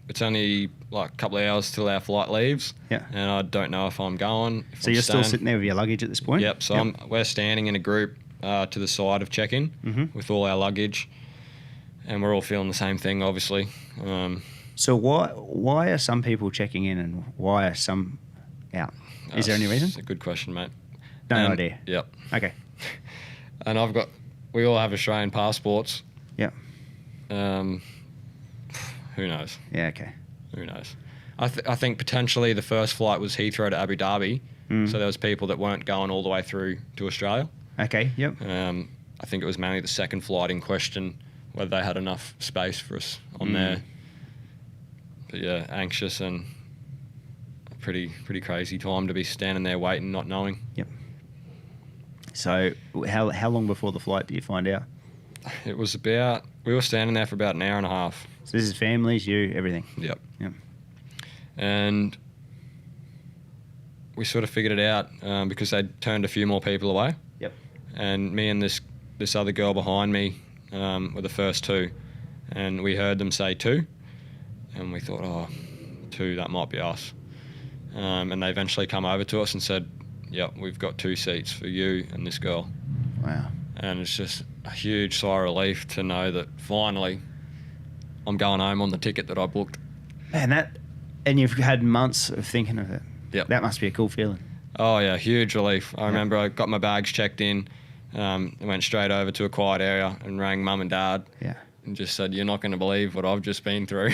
It's only like a couple of hours till our flight leaves, and I don't know if I'm going. So you're still sitting there with your luggage at this point? Yep. So we're standing in a group to the side of check-in with all our luggage, and we're all feeling the same thing, obviously. So why are some people checking in and why are some out? Is there any reason? That's a good question, mate. No idea. Yep. Okay. And we all have Australian passports. Yep. Who knows? Yeah, okay. Who knows? I think potentially the first flight was Heathrow to Abu Dhabi, so there was people that weren't going all the way through to Australia. Okay, yep. I think it was mainly the second flight in question, whether they had enough space for us on there. But yeah, anxious and a pretty crazy time to be standing there waiting, not knowing. Yep. So how long before the flight do you find out? It was we were standing there for about an hour and a half. So this is families, you, everything? Yep. Yep. And we sort of figured it out because they'd turned a few more people away. Yep. And me and this other girl behind me were the first 2. And we heard them say 2. And we thought, 2, that might be us. And they eventually come over to us and said, yep, we've got 2 seats for you and this girl. Wow. And it's just a huge sigh of relief to know that finally I'm going home on the ticket that I booked. And you've had months of thinking of it. Yep. That must be a cool feeling. Oh yeah, huge relief. I remember I got my bags checked in, went straight over to a quiet area and rang mum and dad. Yeah. And just said, you're not going to believe what I've just been through.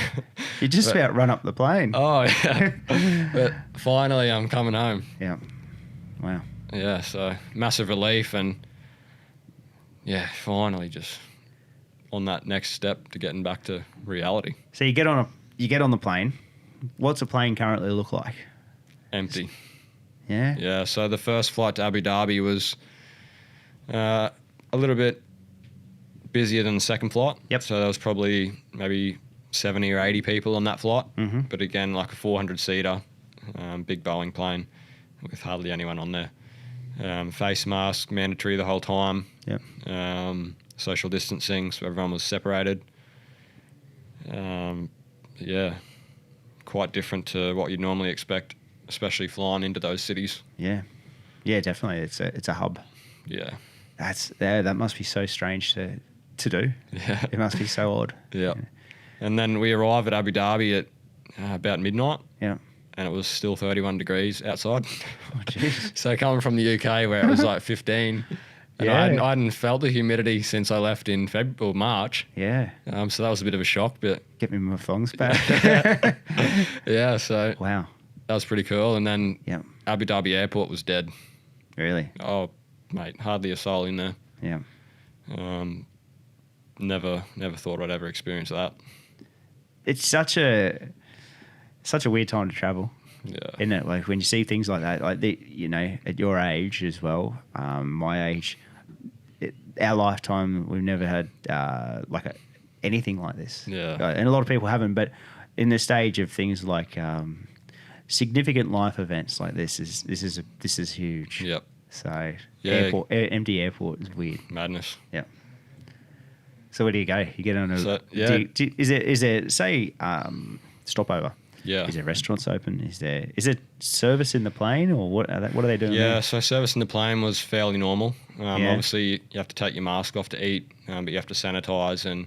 You just about run up the plane. Oh yeah. But finally I'm coming home. Yeah. Wow. Yeah, so massive relief, and yeah, finally just on that next step to getting back to reality. So you get on the plane. What's a plane currently look like? Empty. Yeah? Yeah, so the first flight to Abu Dhabi was a little bit busier than the second flight. Yep. So there was probably maybe 70 or 80 people on that flight. Mm-hmm. But again, like a 400-seater, big Boeing plane with hardly anyone on there. Face mask, mandatory the whole time. Yep. Social distancing, so everyone was separated. Yeah, quite different to what you'd normally expect, especially flying into those cities. Yeah. Yeah, definitely. It's a hub. Yeah. That must be so strange to do. Yeah. It must be so odd. Yeah. And then we arrive at Abu Dhabi at about midnight. Yeah. And it was still 31 degrees outside. Oh, jeez. So coming from the UK where it was like 15, and Yeah. I hadn't felt the humidity since I left in March. Yeah. So that was a bit of a shock, but Get me my thongs back. yeah, so Wow. that was pretty cool. And then Yeah. Abu Dhabi airport was dead. Really? Oh, mate, hardly a soul in there. Yeah. Never thought I'd ever experience that. it's such a weird time to travel. Yeah. Isn't it? Like when you see things like that, like at your age as well, my age, our lifetime, we've never had anything like this. Yeah. And a lot of people haven't, but in the stage of things like significant life events like this is huge. Yep. So Yeah. empty airport is weird. Madness. Yeah. So where do you go? You get on a. So, yeah. Is there say stopover? Yeah. Is there restaurants open? Is it service in the plane, or what are they doing? Yeah, there? so service in the plane was fairly normal. Yeah. Obviously, you have to take your mask off to eat, but you have to sanitize and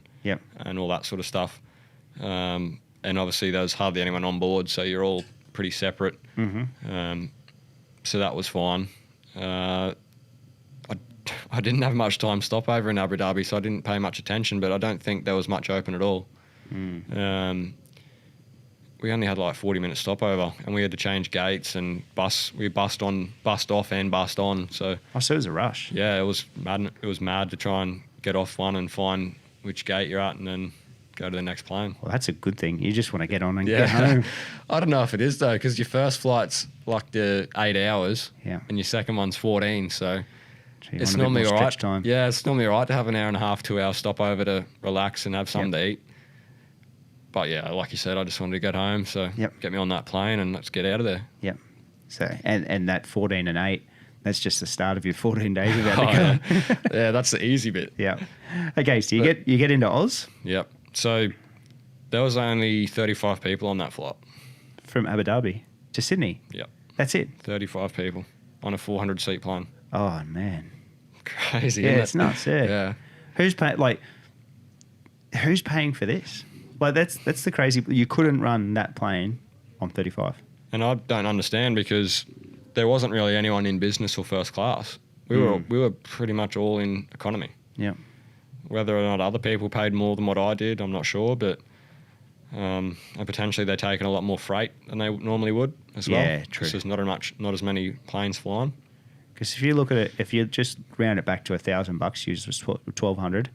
all that sort of stuff. And obviously, there's hardly anyone on board, so you're all pretty separate. Mm-hmm. So that was fine. I didn't have much time stopover in Abu Dhabi, so I didn't pay much attention, but I don't think there was much open at all. We only had like 40-minute stopover, and we had to change gates and we bussed off and bussed on. So So it was a rush. yeah, it was mad. It was mad to try and get off one and find which gate you're at, and then go to the next plane. Well, that's a good thing. You just want to get on and get home. I don't know if it is though, because your first flight's like the 8 hours, Yeah. and your second one's 14. So So you it's want a bit normally more all right. stretch time. Yeah, it's normally all right to have an hour and a half, 2 hour stopover to relax and have something to eat. But yeah, like you said, I just wanted to get home, so get me on that plane and let's get out of there. Yep. So and that 14 and 8, that's just the start of your 14 days about to go. Yeah, that's the easy bit. Yeah. Okay, so you get into Oz Yep. So there was only 35 people on that flight. from Abu Dhabi to Sydney. Yep. That's it. 35 people on a 400-seat plane. Oh man. Crazy, Yeah, isn't it's it? nuts. Yeah. Yeah. Who's paying for this? Like that's the crazy. You couldn't run that plane on 35. And I don't understand, because there wasn't really anyone in business or first class. We were pretty much all in economy. Yeah. Whether or not other people paid more than what I did, I'm not sure, but and potentially they're taking a lot more freight than they normally would as well. Yeah, true. Because there's not as many planes flying. Because if you look at it, if you just round it back to $1,000, use was 1,200,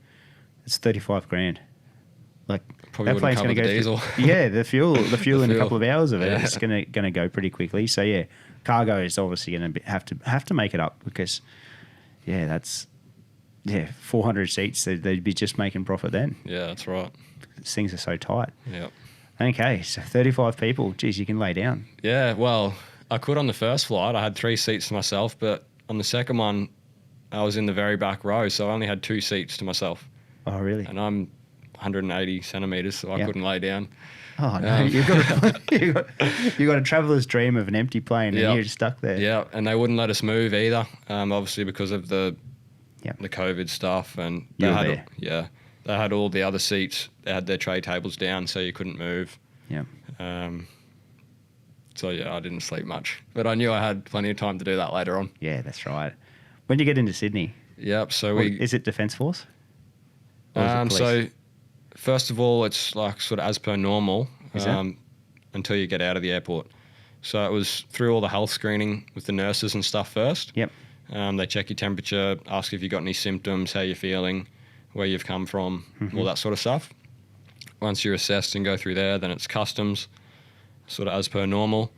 it's 35 grand. Like Probably that wouldn't plane's cover going to the go. diesel. Yeah, the fuel in a fuel. couple of hours of it, Yeah. it's going to go pretty quickly. So yeah, cargo is obviously going to have to make it up, because 400 seats, they'd be just making profit then. Yeah, that's right. Things are so tight. Yeah. Okay, so 35 people. Geez, you can lay down. Yeah, well, I could on the first flight. I had 3 seats to myself, but on the second one, I was in the very back row, so I only had 2 seats to myself. Oh, really? And I'm 180 centimetres, so I couldn't lay down. Oh no, you've got a traveller's dream of an empty plane, and you're just stuck there. Yeah, and they wouldn't let us move either, obviously because of the COVID stuff. And You were there. they had all the other seats. They had their tray tables down, so you couldn't move. Yeah. So yeah, I didn't sleep much, but I knew I had plenty of time to do that later on. Yeah, that's right. When you get into Sydney, Yep. So is it Defence Force? Or is it police? So first of all, it's like sort of as per normal Is that? until you get out of the airport. So it was through all the health screening with the nurses and stuff first. Yep. They check your temperature, ask if you've got any symptoms, how you're feeling, where you've come from, all that sort of stuff. Once you're assessed and go through there, then it's customs, sort of as per normal.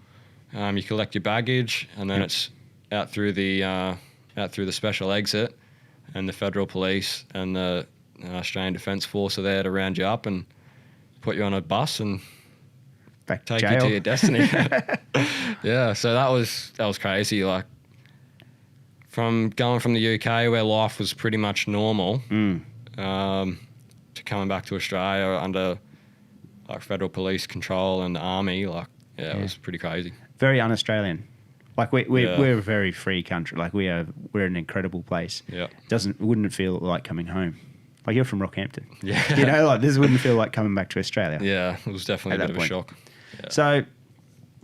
You collect your baggage, and then it's out through the special exit, and the Federal Police and the Australian Defence Force are there to round you up and put you on a bus and Back to take jail. you to your destiny. Yeah, so that was crazy. Like going from the UK, where life was pretty much normal, to coming back to Australia under like Federal Police control and the army. Like it was pretty crazy. Very un-Australian. Like we're a very free country. Like we're an incredible place. Yeah. Wouldn't it feel like coming home? Like you're from Rockhampton. Yeah. You know, like this wouldn't feel like coming back to Australia. Yeah, it was definitely At a bit that of a point. shock. Yeah. So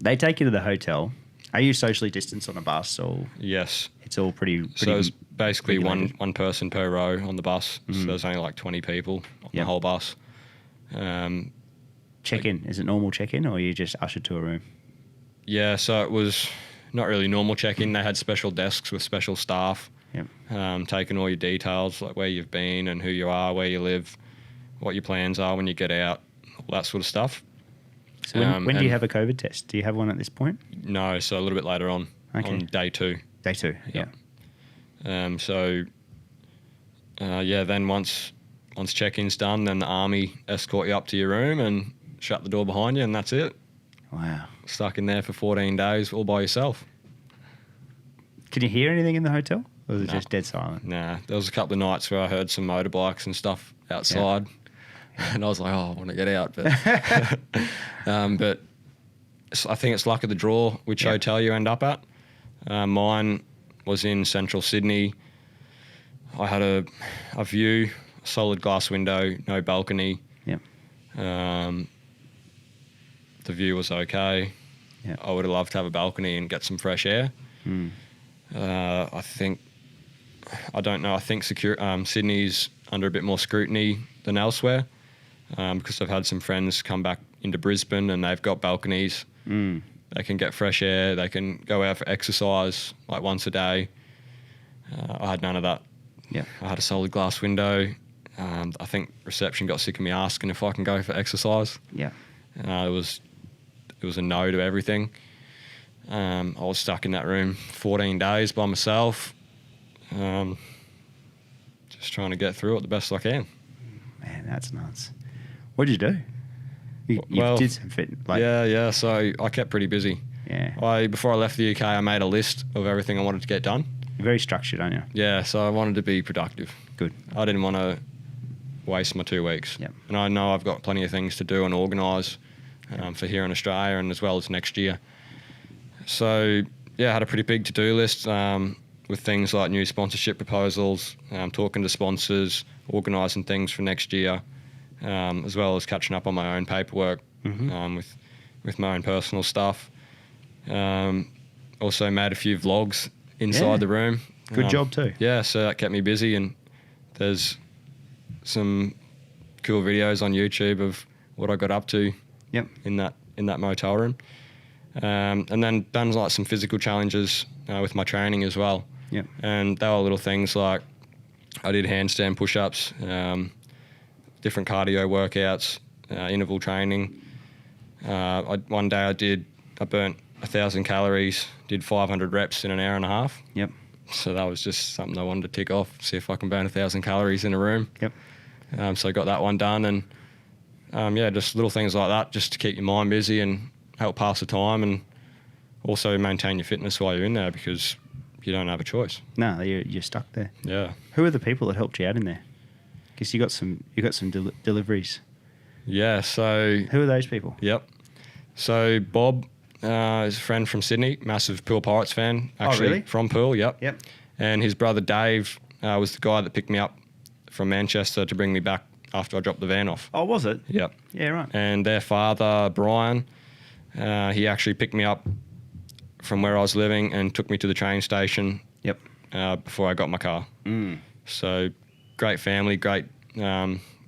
they take you to the hotel. Are you socially distanced on a bus, or Yes. it's all pretty So it's basically regulated? one person per row on the bus. So there's only like 20 people on the whole bus. check-in? Is it normal check-in, or are you just ushered to a room? Yeah, so it was not really normal check-in. They had special desks with special staff, Yep. taking all your details, like where you've been and who you are, where you live, what your plans are when you get out, all that sort of stuff. So when do you have a COVID test? Do you have one at this point? No, so a little bit later on Okay. day 2. Day 2, yeah. Then once check-in's done, then the army escort you up to your room and shut the door behind you, and that's it. Wow. Stuck in there for 14 days all by yourself. Can you hear anything in the hotel? Or was it No. just dead silent? Nah, there was a couple of nights where I heard some motorbikes and stuff outside, and I was like, oh, I want to get out. But but I think it's luck of the draw which hotel you end up at. Mine was in central Sydney. I had a view, solid glass window, no balcony. Yep. The view was okay. Yeah. I would have loved to have a balcony and get some fresh air. I think Sydney's under a bit more scrutiny than elsewhere, because I've had some friends come back into Brisbane and they've got balconies. They can get fresh air. They can go out for exercise like once a day. I had none of that. Yeah. I had a solid glass window. I think reception got sick of me asking if I can go for exercise. Yeah. It was a no to everything. I was stuck in that room 14 days by myself, just trying to get through it the best I can. Man, that's nuts. What did you do? You Well, did some fit. Yeah. So I kept pretty busy. Yeah. Before I left the UK, I made a list of everything I wanted to get done. You're very structured, aren't you? Yeah, so I wanted to be productive. Good. I didn't want to waste my 2 weeks. Yep. And I know I've got plenty of things to do and organise for here in Australia and as well as next year. So, yeah, I had a pretty big to-do list with things like new sponsorship proposals, talking to sponsors, organising things for next year, as well as catching up on my own paperwork with my own personal stuff. Also made a few vlogs inside the room. Good job too. Yeah, so that kept me busy, and there's some cool videos on YouTube of what I got up to in that motel room. And then done like some physical challenges with my training as well. Yep. And they were little things like I did handstand push-ups, different cardio workouts, interval training. One day I burnt 1,000 calories, did 500 reps in an hour and a half. Yep. So that was just something I wanted to tick off, see if I can burn 1,000 calories in a room. Yep. So I got that one done, and just little things like that just to keep your mind busy and help pass the time, and also maintain your fitness while you're in there because you don't have a choice. No, you're stuck there. Yeah. Who are the people that helped you out in there? Because you got some deliveries. Yeah. So Who are those people? Yep. So Bob is a friend from Sydney, massive Poole Pirates fan. Actually, really? From Poole, yep. Yep. And his brother Dave was the guy that picked me up from Manchester to bring me back after I dropped the van off. Oh, was it? Yep. Yeah, right. And their father, Brian, he actually picked me up from where I was living and took me to the train station. Yep. Before I got my car. So great family, great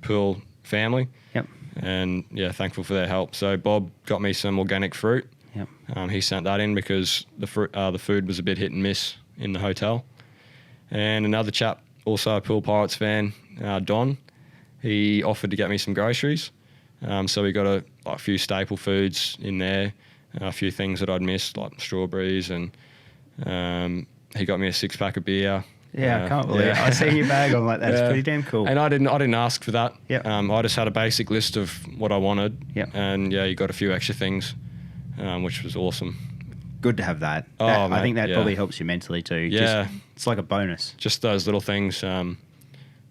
Poole family. Yep. And yeah, thankful for their help. So Bob got me some organic fruit. Yep. He sent that in because the food was a bit hit and miss in the hotel. And another chap, also a Poole Pirates fan, Don, he offered to get me some groceries. So we got a few staple foods in there, a few things that I'd missed like strawberries, and he got me a 6-pack of beer. Yeah, I can't believe it. I seen your bag. I'm like, that's pretty damn cool. And I didn't ask for that. Yep. I just had a basic list of what I wanted. Yep. And yeah, you got a few extra things, which was awesome. Good to have that. Oh, I mate, think that yeah. probably helps you mentally too. Yeah. It's like a bonus. Just those little things that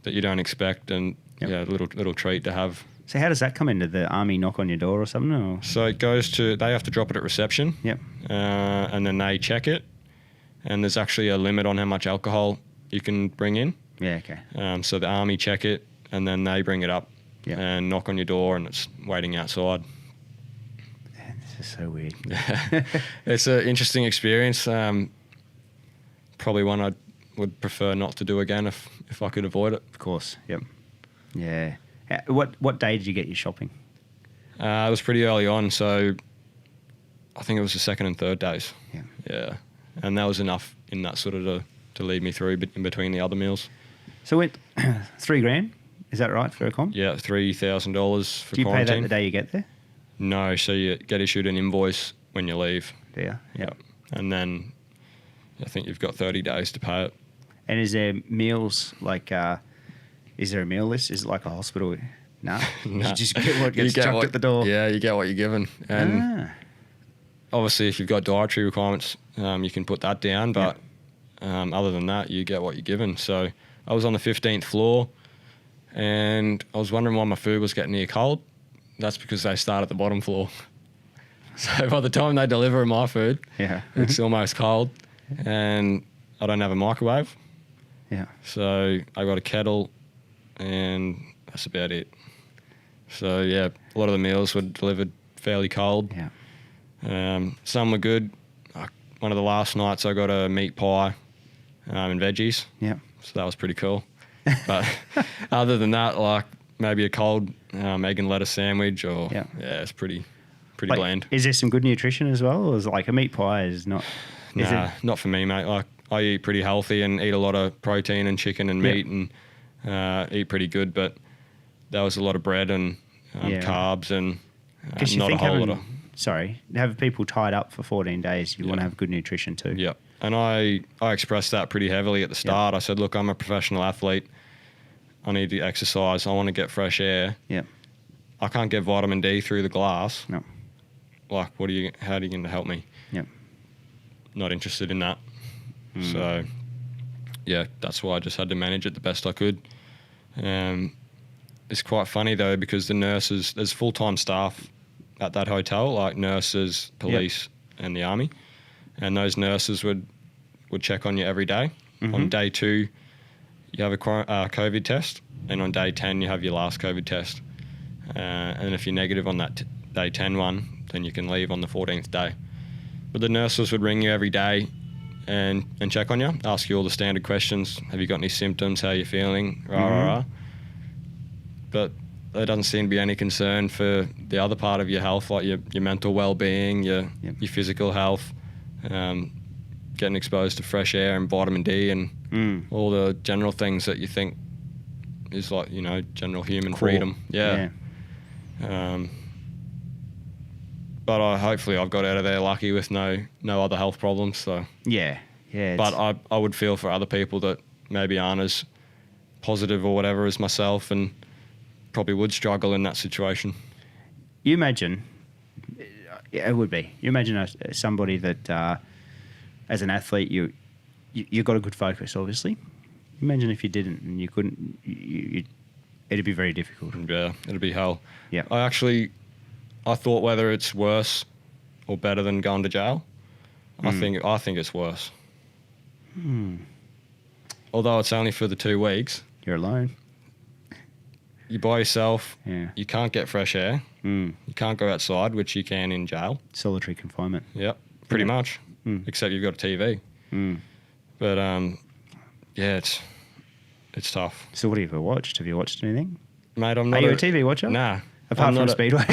you don't expect, and Yep. little treat to have. So how does that come into the army knock on your door or something? Or? So it goes to, they have to drop it at reception. Yep. And then they check it, and there's actually a limit on how much alcohol you can bring in. Yeah, okay. So the army check it, and then they bring it up and knock on your door, and it's waiting outside. Man, this is so weird. It's an interesting experience. Probably one I would prefer not to do again if I could avoid it. Of course, yep. Yeah. What day did you get your shopping? It was pretty early on, so I think it was the second and third days. Yeah. Yeah. And that was enough in that sort of to lead me through in between the other meals. So it $3,000 Is that right for a comp? Yeah, $3,000 for Do you pay quarantine. that the day you get there? No, so you get issued an invoice when you leave. Yeah. Yeah. And then I think you've got 30 days to pay it. And is there meals like? Is there a meal list? Is it like a hospital? No. No. You just get what gets chucked at the door. Yeah, you get what you're given. And Ah. obviously, if you've got dietary requirements, you can put that down. But other than that, you get what you're given. So I was on the 15th floor, and I was wondering why my food was getting near cold. That's because they start at the bottom floor. So by the time they deliver my food, Yeah. it's almost cold, and I don't have a microwave. Yeah. So I got a kettle, and that's about it. So yeah, a lot of the meals were delivered fairly cold. Yeah. Some were good. One of the last nights I got a meat pie and veggies. Yeah. So that was pretty cool. But other than that, like maybe a cold egg and lettuce sandwich, or Yeah. it's pretty Like, bland. is there some good nutrition as well, or is it like a meat pie is not? Is Nah, it? not for me, mate. Like I eat pretty healthy and eat a lot of protein and chicken and Yeah. meat and eat pretty good. But there was a lot of bread and Yeah. carbs and Because you not a think whole lot having, have people tied up for 14 days, you want to have good nutrition too. Yeah. And I expressed that pretty heavily at the start. I said, look, I'm a professional athlete. I need to exercise. I want to get fresh air. Yeah. I can't get vitamin D through the glass. No. Like, how are you going to help me? Yeah. Not interested in that. So, yeah, that's why I just had to manage it the best I could. It's quite funny, though, because the nurses, there's full-time staff at that hotel, like nurses, police, and the army. And those nurses would check on you every day. On day 2, you have a COVID test, and on day 10, you have your last COVID test. And if you're negative on that day 10 one, then you can leave on the 14th day. But the nurses would ring you every day and check on you, ask you all the standard questions. Have you got any symptoms? How are you feeling? But there doesn't seem to be any concern for the other part of your health, like your mental well-being, your physical health, getting exposed to fresh air and vitamin D and all the general things that you think is like, general human freedom. Yeah. But hopefully I've got out of there lucky with no other health problems. So Yeah. but I would feel for other people that maybe aren't as positive or whatever as myself and probably would struggle in that situation. You imagine, it would be. You imagine somebody that, as an athlete, you got a good focus, obviously. Imagine if you didn't and you couldn't, it'd be very difficult. Yeah, it'd be hell. Yeah. I thought whether it's worse or better than going to jail. I think it's worse. Although it's only for the 2 weeks. You're alone. You're by yourself. Yeah. You can't get fresh air. You can't go outside, which you can in jail. Solitary confinement. Yep, pretty much. Except you've got a TV. But yeah, it's tough. So what have you watched? Have you watched anything? Mate, I'm not Are you a TV watcher? Nah. Apart from Speedway.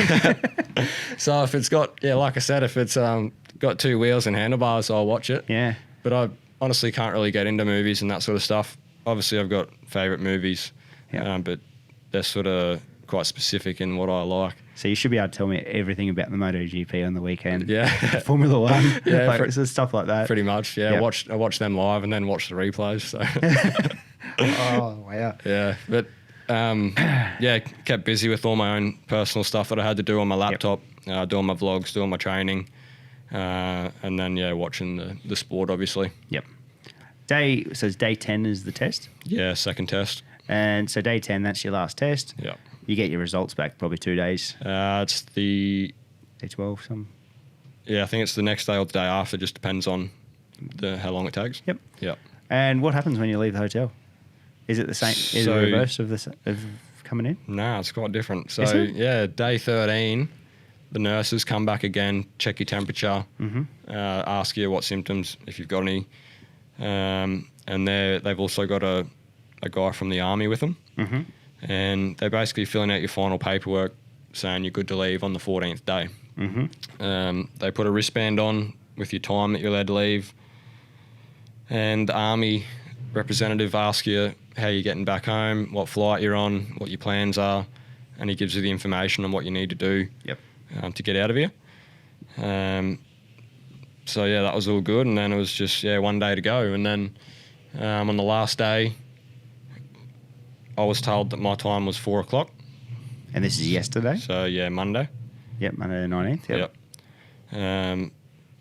So if it's got, like I said, if it's got 2 wheels and handlebars, I'll watch it. Yeah. But I honestly can't really get into movies and that sort of stuff. Obviously, I've got favourite movies, but they're sort of quite specific in what I like. So you should be able to tell me everything about the MotoGP on the weekend. Yeah. Formula One. Yeah, so stuff like that. Pretty much, yeah. Yep. I watch them live and then watch the replays. So. Oh, wow. Yeah, but kept busy with all my own personal stuff that I had to do on my laptop, doing my vlogs, doing my training, and then watching the sport, obviously. Yep. So day 10 is the test? Yeah, second test. And so day 10, that's your last test. Yeah. You get your results back probably 2 days. It's the... Day 12, some. Yeah, I think it's the next day or the day after. Just depends on how long it takes. Yep. Yep. And what happens when you leave the hotel? Is it the same? Is it the reverse of coming in? Nah, it's quite different. So Is it? yeah, day 13, the nurses come back again, check your temperature, ask you what symptoms, if you've got any, and they've also got a guy from the army with them, and they're basically filling out your final paperwork, saying you're good to leave on the 14th day. They put a wristband on with your time that you're allowed to leave, and the army representative asks you how you're getting back home, what flight you're on, what your plans are, and he gives you the information on what you need to do to get out of here. So yeah, that was all good, and then it was just one day to go, and then on the last day, I was told that my time was 4 o'clock. And this is yesterday? So yeah, Monday. Yep, Monday the 19th. Yep.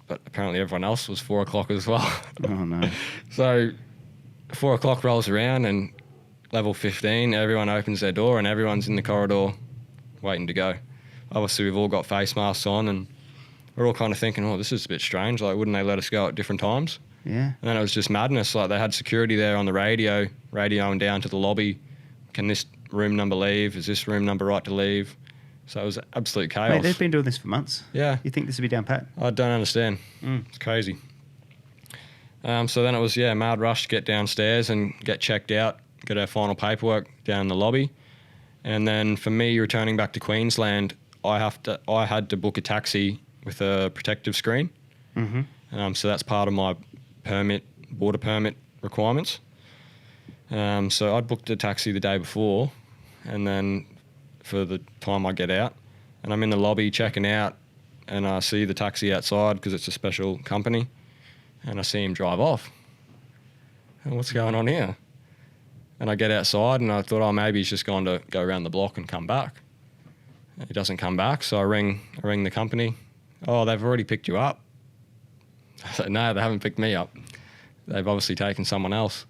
But apparently everyone else was 4 o'clock as well. Oh no. So 4 o'clock rolls around and level 15, everyone opens their door and everyone's in the corridor waiting to go. Obviously we've all got face masks on and we're all kind of thinking, oh, this is a bit strange. Like, wouldn't they let us go at different times? Yeah. And then it was just madness. Like, they had security there on the radio, radioing down to the lobby. Can this room number leave? Is this room number right to leave? So it was absolute chaos. Mate, they've been doing this for months. Yeah. You think this would be down pat? I don't understand. It's crazy. So then it was, mad rush to get downstairs and get checked out, get our final paperwork down in the lobby. And then for me, returning back to Queensland, I had to book a taxi with a protective screen. Mm-hmm. So that's part of my border permit requirements. So I'd booked a taxi the day before, and then for the time I get out, and I'm in the lobby checking out, and I see the taxi outside because it's a special company, and I see him drive off. And what's going on here? And I get outside, and I thought, oh, maybe he's just going to go around the block and come back. He doesn't come back, so I ring the company. Oh, they've already picked you up. I said, no, they haven't picked me up. They've obviously taken someone else.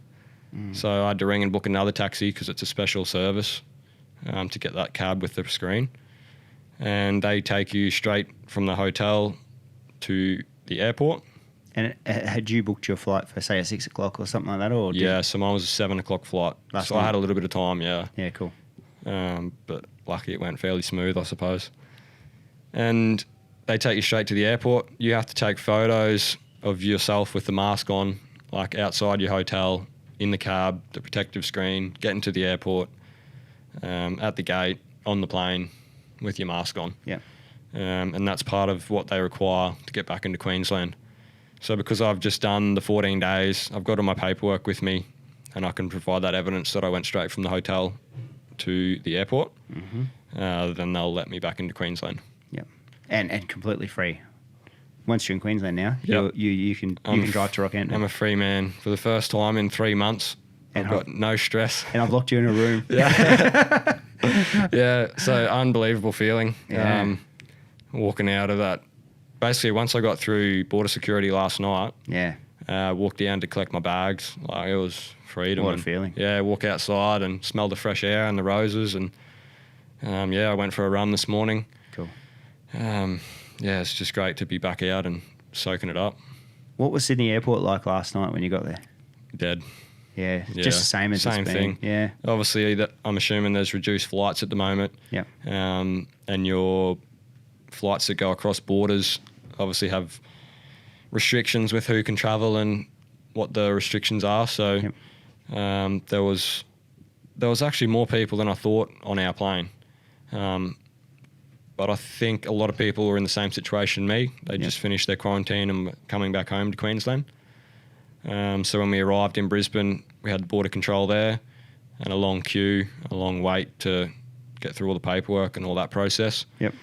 So I had to ring and book another taxi because it's a special service to get that cab with the screen. And they take you straight from the hotel to the airport. And had you booked your flight for, say, a 6 o'clock or something like that? Or So mine was a 7 o'clock flight. Last so night? I had a little bit of time, yeah. Yeah, cool. But lucky it went fairly smooth, I suppose. And they take you straight to the airport. You have to take photos of yourself with the mask on, like outside your hotel, in the cab, the protective screen, getting to the airport, at the gate, on the plane, with your mask on. Yeah. And that's part of what they require to get back into Queensland. So because I've just done the 14 days, I've got all my paperwork with me, and I can provide that evidence that I went straight from the hotel to the airport, then they'll let me back into Queensland. Yeah. And completely free. Once you're in Queensland now, Yep. you can drive to Rockhampton. I'm a free man for the first time in 3 months. And I've got no stress. And I've locked you in a room. Yeah. Yeah, so unbelievable feeling. Yeah. Walking out of that. Basically, once I got through border security last night, Yeah. walked down to collect my bags. Like, it was freedom. What a feeling. Yeah, walk outside and smell the fresh air and the roses. And I went for a run this morning. Cool. It's just great to be back out and soaking it up. What was Sydney Airport like last night when you got there? Dead. Yeah, just the same as Same it's been. thing. Yeah. Obviously, I'm assuming there's reduced flights at the moment. Yeah. And your flights that go across borders obviously have restrictions with who can travel and what the restrictions are. So there was actually more people than I thought on our plane. But I think a lot of people were in the same situation me. They just finished their quarantine and were coming back home to Queensland. So when we arrived in Brisbane, we had border control there and a long queue, a long wait to get through all the paperwork and all that process. Yep.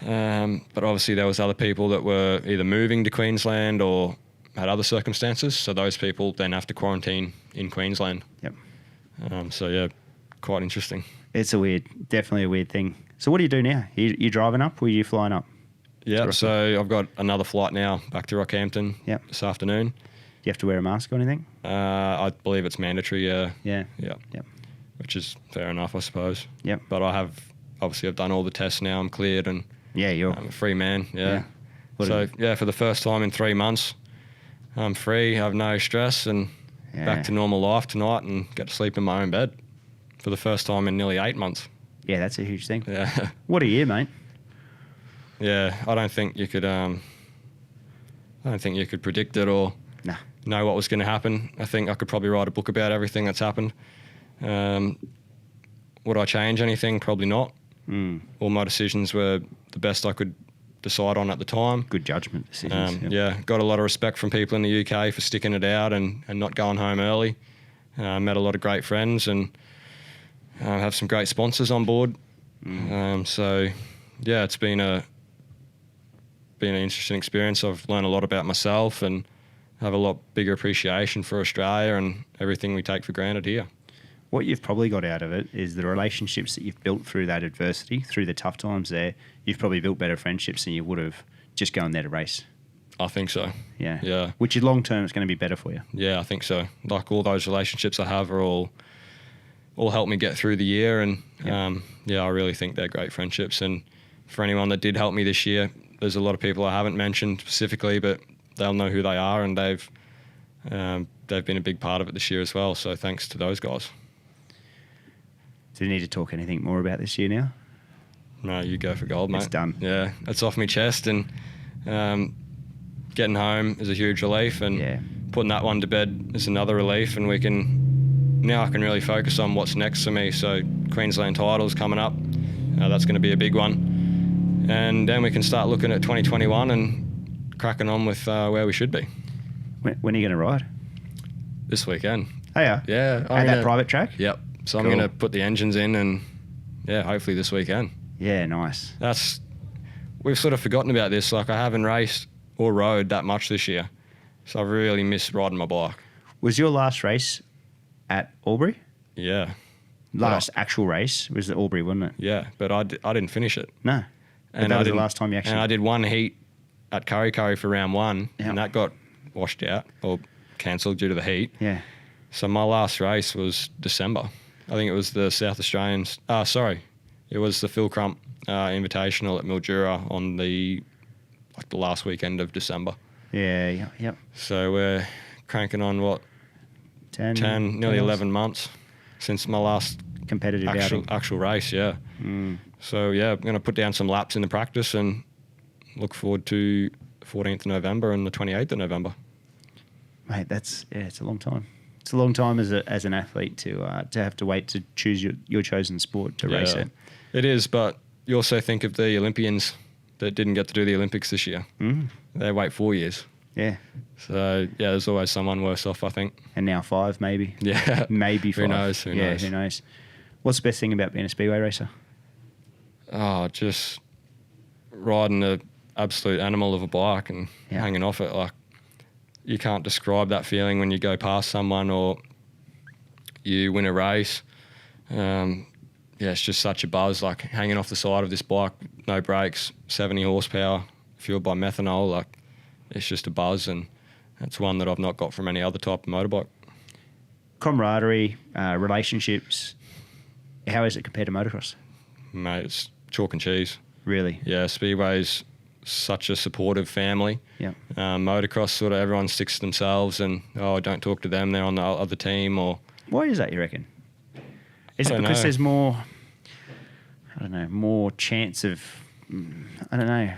But obviously there was other people that were either moving to Queensland or had other circumstances. So those people then have to quarantine in Queensland. Yep. Quite interesting. It's definitely a weird thing. So what do you do now? You driving up or are you flying up? Yeah, so I've got another flight now back to Rockhampton this afternoon. Do you have to wear a mask or anything? I believe it's mandatory, yeah. Yeah. Yeah. Yep. Which is fair enough, I suppose. Yep. But I've done all the tests now. I'm cleared and Yeah, I'm a free man, yeah. Yeah. For the first time in 3 months, I'm free, have no stress, and back to normal life tonight and get to sleep in my own bed for the first time in nearly 8 months. Yeah, that's a huge thing. Yeah. What a year, mate. Yeah, I don't think you could predict it or know what was going to happen. I think I could probably write a book about everything that's happened. Would I change anything? Probably not. All my decisions were the best I could decide on at the time. Good judgment decisions. Got a lot of respect from people in the UK for sticking it out and not going home early. met a lot of great friends, and have some great sponsors on board. So yeah, it's been an interesting experience. I've learned a lot about myself and have a lot bigger appreciation for Australia and everything we take for granted here. What you've probably got out of it is the relationships that you've built through that adversity, through the tough times there. You've probably built better friendships than you would have just going there to race. I think so. Yeah. Yeah. Which is long term, it's going to be better for you. Yeah, I think so. Like, all those relationships I have are all helped me get through the year, and yeah, I really think they're great friendships. And for anyone that did help me this year, there's a lot of people I haven't mentioned specifically, but they'll know who they are, and they've been a big part of it this year as well. So thanks to those guys. Do you need to talk anything more about this year now? No, you go for gold, mate. It's done. Yeah, it's off my chest, and getting home is a huge relief, and putting that one to bed is another relief, and now I can really focus on what's next for me. So Queensland title's coming up. That's going to be a big one. And then we can start looking at 2021 and cracking on with where we should be. When are you going to ride? This weekend. Oh, yeah? Yeah. At that private track? Yep. So Cool. I'm going to put the engines in, and yeah, hopefully this weekend. Yeah, nice. We've sort of forgotten about this. Like, I haven't raced or rode that much this year. So I've really missed riding my bike. Was your last race at Albury? Yeah. Last actual race was at Albury, wasn't it? Yeah, but I didn't finish it. No. But that was the last time you actually... And I did one heat at Curry for round one, Yeah. and that got washed out or cancelled due to the heat. Yeah. So my last race was December. I think it was the South Australians... it was the Phil Crump Invitational at Mildura on the last weekend of December. Yeah, yep. So we're cranking on, 10, 10 nearly 11 months since my last competitive actual race, yeah. So yeah, I'm going to put down some laps in the practice and look forward to 14th of November and the 28th of November. Mate, it's a long time. It's a long time as an athlete to have to wait to choose your chosen sport to race it. It is, but you also think of the Olympians that didn't get to do the Olympics this year. They wait 4 years. Yeah. So yeah, there's always someone worse off, I think. And now 5, maybe. Yeah. Maybe 5. Who knows? Who knows? Who knows? What's the best thing about being a speedway racer? Oh, just riding an absolute animal of a bike and hanging off it. Like, you can't describe that feeling when you go past someone or you win a race. It's just such a buzz, like hanging off the side of this bike, no brakes, 70 horsepower, fueled by methanol. Like, it's just a buzz, and that's one that I've not got from any other type of motorbike. Camaraderie, relationships, how is it compared to motocross? Mate, it's chalk and cheese. Really? Yeah, Speedway's such a supportive family. Yeah. Motocross, sort of everyone sticks to themselves and, don't talk to them, they're on the other team. Or why is that, you reckon? Is it don't because know. there's more, more chance of, I don't know.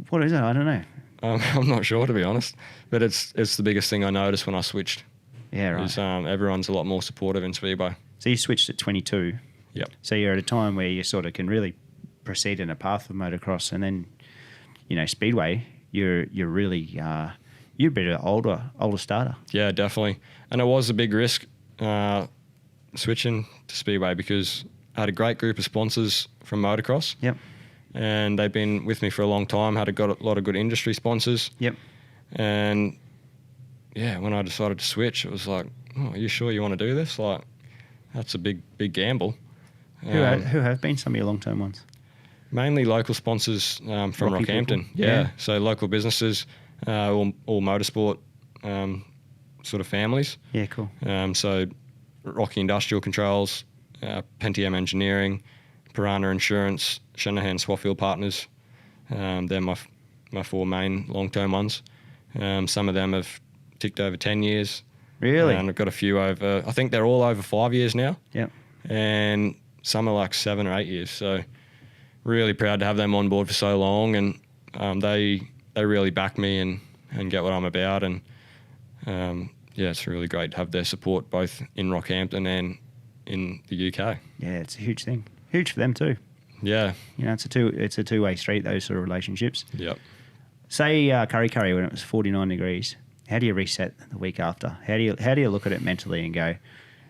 What is it? I don't know. I'm not sure, to be honest. But it's the biggest thing I noticed when I switched. Yeah, right. Is, everyone's a lot more supportive in Speedway. So you switched at 22. Yep. So you're at a time where you sort of can really proceed in a path of motocross, and then, Speedway, you're really you're a bit of older starter. Yeah, definitely. And it was a big risk switching to Speedway because I had a great group of sponsors from motocross. Yep. And they've been with me for a long time, had a lot of good industry sponsors. Yep. And yeah, when I decided to switch, it was like, oh, are you sure you want to do this? Like, that's a big gamble. Who have been some of your long-term ones? Mainly local sponsors from Rocky Rockhampton. people? Yeah, so local businesses, all motorsport sort of families. Yeah, cool. So Rocky Industrial Controls, Pentium Engineering, Piranha Insurance, Shanahan Swaffield Partners. They're my 4 main long-term ones. Some of them have ticked over 10 years. Really? And I've got a few over, I think they're all over 5 years now. Yep. And some are like 7 or 8 years. So really proud to have them on board for so long. And they really back me and get what I'm about. And it's really great to have their support both in Rockhampton and in the UK. Yeah, it's a huge thing. Huge for them too. Yeah. It's a two-way street, those sort of relationships. Yep. Say Curry when it was 49 degrees. How do you reset the week after? How do you look at it mentally and go,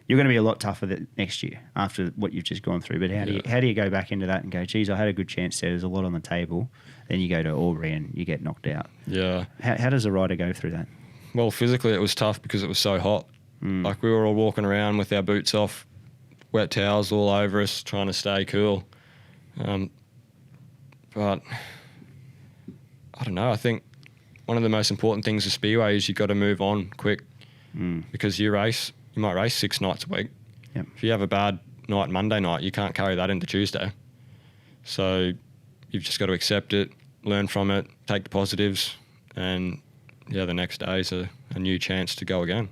You're going to be a lot tougher next year after what you've just gone through. But how do you go back into that and go, geez, I had a good chance there. There's a lot on the table. Then you go to Albury and you get knocked out. Yeah. How does a rider go through that? Well, physically it was tough because it was so hot. Like we were all walking around with our boots off, wet towels all over us, trying to stay cool. But I don't know. I think one of the most important things of Speedway is you've got to move on quick because you might race 6 nights a week. Yep. If you have a bad night Monday night, you can't carry that into Tuesday. So you've just got to accept it, learn from it, take the positives, and the next day is a new chance to go again.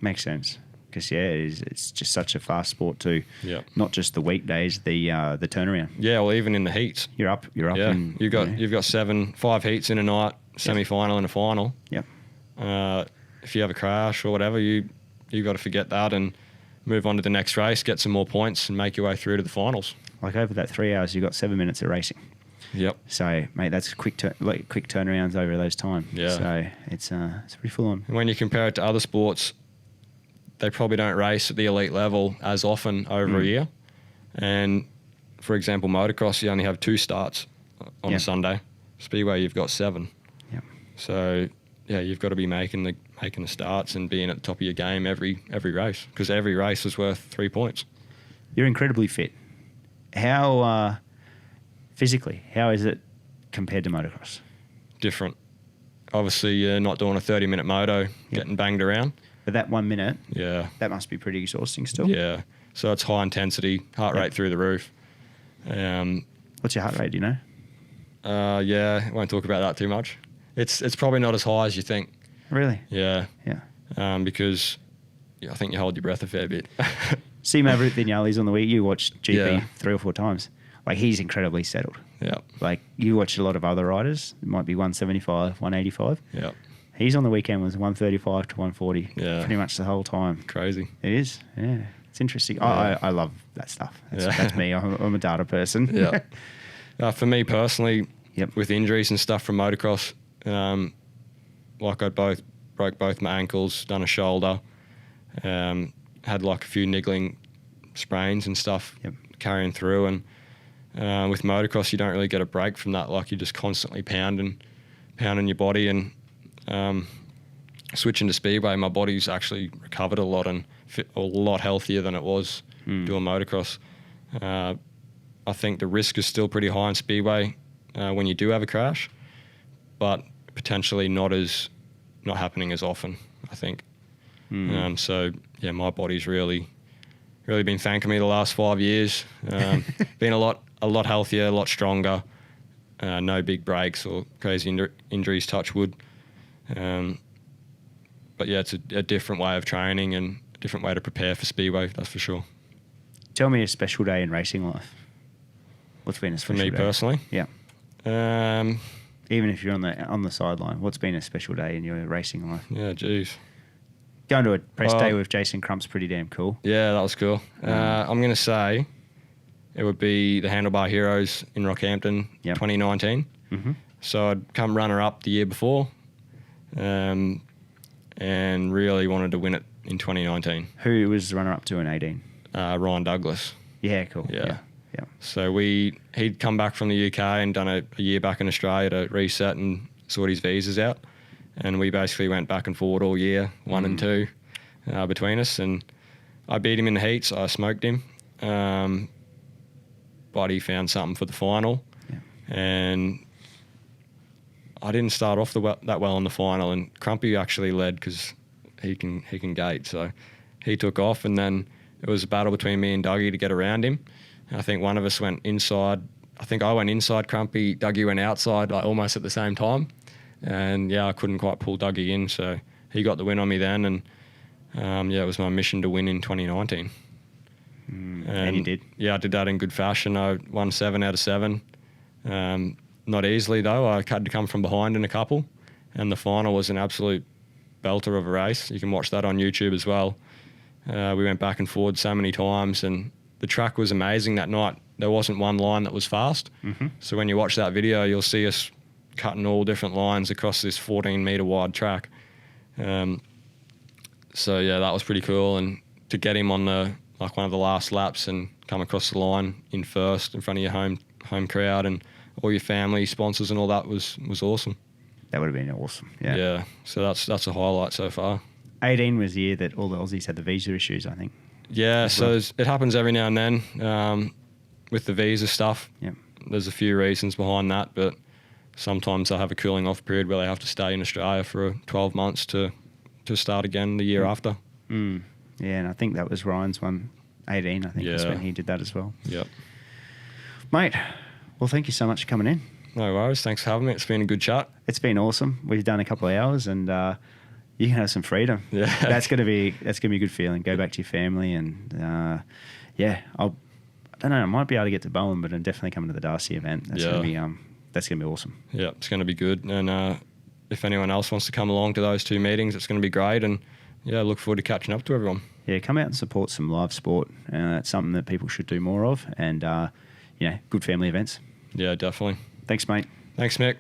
Makes sense. Because it's just such a fast sport too. Yeah. Not just the weekdays, the turnaround. Yeah, well, even in the heats. You're up. Yeah. And, You've got 5 heats in a night, semi-final and a final. Yep. If you have a crash or whatever, you've got to forget that and move on to the next race, get some more points, and make your way through to the finals. Like over that 3 hours, you've got 7 minutes of racing. Yep. So, mate, that's quick turnarounds over those times. Yeah. So it's pretty full on. And when you compare it to other sports, they probably don't race at the elite level as often over a year. And for example, motocross, you only have 2 starts on a Sunday. Speedway, you've got 7. Yep. So you've got to be making the starts and being at the top of your game every race, because every race is worth 3 points. You're incredibly fit. How physically? How is it compared to motocross? Different. Obviously, you're not doing a 30-minute moto, getting banged around. But that 1 minute, yeah, that must be pretty exhausting still. Yeah. So it's high intensity, heart rate through the roof. What's your heart rate? Do you know? I won't talk about that too much. It's probably not as high as you think. Really? Yeah. Yeah. Because I think you hold your breath a fair bit. See Maverick Vignali's on the week. You watched GP 3 or 4 times. Like, he's incredibly settled. Yeah. Like, you watch a lot of other riders. It might be 175, 185. Yeah. He's on the weekend was 135 to 140. Yeah. Pretty much the whole time. Crazy. It is. Yeah. It's interesting. Yeah. I love that stuff. That's me. I'm a data person. Yeah. For me personally, Yep. with injuries and stuff from motocross, like I broke both my ankles, done a shoulder, had like a few niggling sprains and stuff carrying through. And with motocross, you don't really get a break from that. Like, you're just constantly pounding your body. And switching to Speedway, my body's actually recovered a lot and a lot healthier than it was doing motocross. I think the risk is still pretty high in Speedway when you do have a crash, but potentially not happening as often, I think. So my body's really been thanking me the last 5 years. Been a lot healthier, a lot stronger. No big breaks or crazy injuries, touch wood. But it's a different way of training and a different way to prepare for Speedway, that's for sure. Tell me a special day in racing life. What's been a special day? For me personally? Yeah. Even if you're on the sideline, what's been a special day in your racing life? Yeah, geez. Going to a press day with Jason Crump's pretty damn cool. Yeah, that was cool. I'm going to say it would be the Handlebar Heroes in Rockhampton, 2019. Mm-hmm. So I'd come runner-up the year before and really wanted to win it in 2019. Who was the runner-up to in 18? Ryan Douglas. Yeah, cool. Yeah. Yeah. So he'd come back from the UK and done a year back in Australia to reset and sort his visas out. And we basically went back and forward all year, 1 and 2 between us. And I beat him in the heats. I smoked him. But he found something for the final. Yeah. And I didn't start off that well in the final. And Crumpy actually led because he can gate. So he took off, and then it was a battle between me and Dougie to get around him. I think one of us went inside. I think I went inside Crumpy. Dougie went outside, like almost at the same time. And I couldn't quite pull Dougie in, so he got the win on me then. And it was my mission to win in 2019. And you did? Yeah, I did that in good fashion. I won 7 out of 7. Not easily though. I had to come from behind in a couple, and the final was an absolute belter of a race. You can watch that on YouTube as well. We went back and forward so many times, and the track was amazing that night. There wasn't one line that was fast. Mm-hmm. So when you watch that video, you'll see us cutting all different lines across this 14-metre wide track. That was pretty cool. And to get him on one of the last laps and come across the line in first in front of your home crowd and all your family, sponsors and all that was awesome. That would have been awesome. Yeah. Yeah. So that's a highlight so far. 18 was the year that all the Aussies had the visa issues, I think. Yeah. So it happens every now and then with the visa stuff. Yeah. There's a few reasons behind that, but sometimes they have a cooling off period where they have to stay in Australia for 12 months to start again the year after. Mm. Yeah, and I think that was Ryan's one, 18, I think, was when he did that as well. Yep. Mate, well, thank you so much for coming in. No worries. Thanks for having me. It's been a good chat. It's been awesome. We've done a couple of hours and you can have some freedom. Yeah. That's gonna be a good feeling. Go back to your family and I don't know, I might be able to get to Bowen, but I'm definitely coming to the Darcy event. That's gonna be awesome. Yeah, it's gonna be good. And if anyone else wants to come along to those 2 meetings, it's gonna be great. And yeah, I look forward to catching up to everyone. Yeah, come out and support some live sport. It's something that people should do more of, and good family events. Yeah, definitely. Thanks, mate. Thanks, Mick.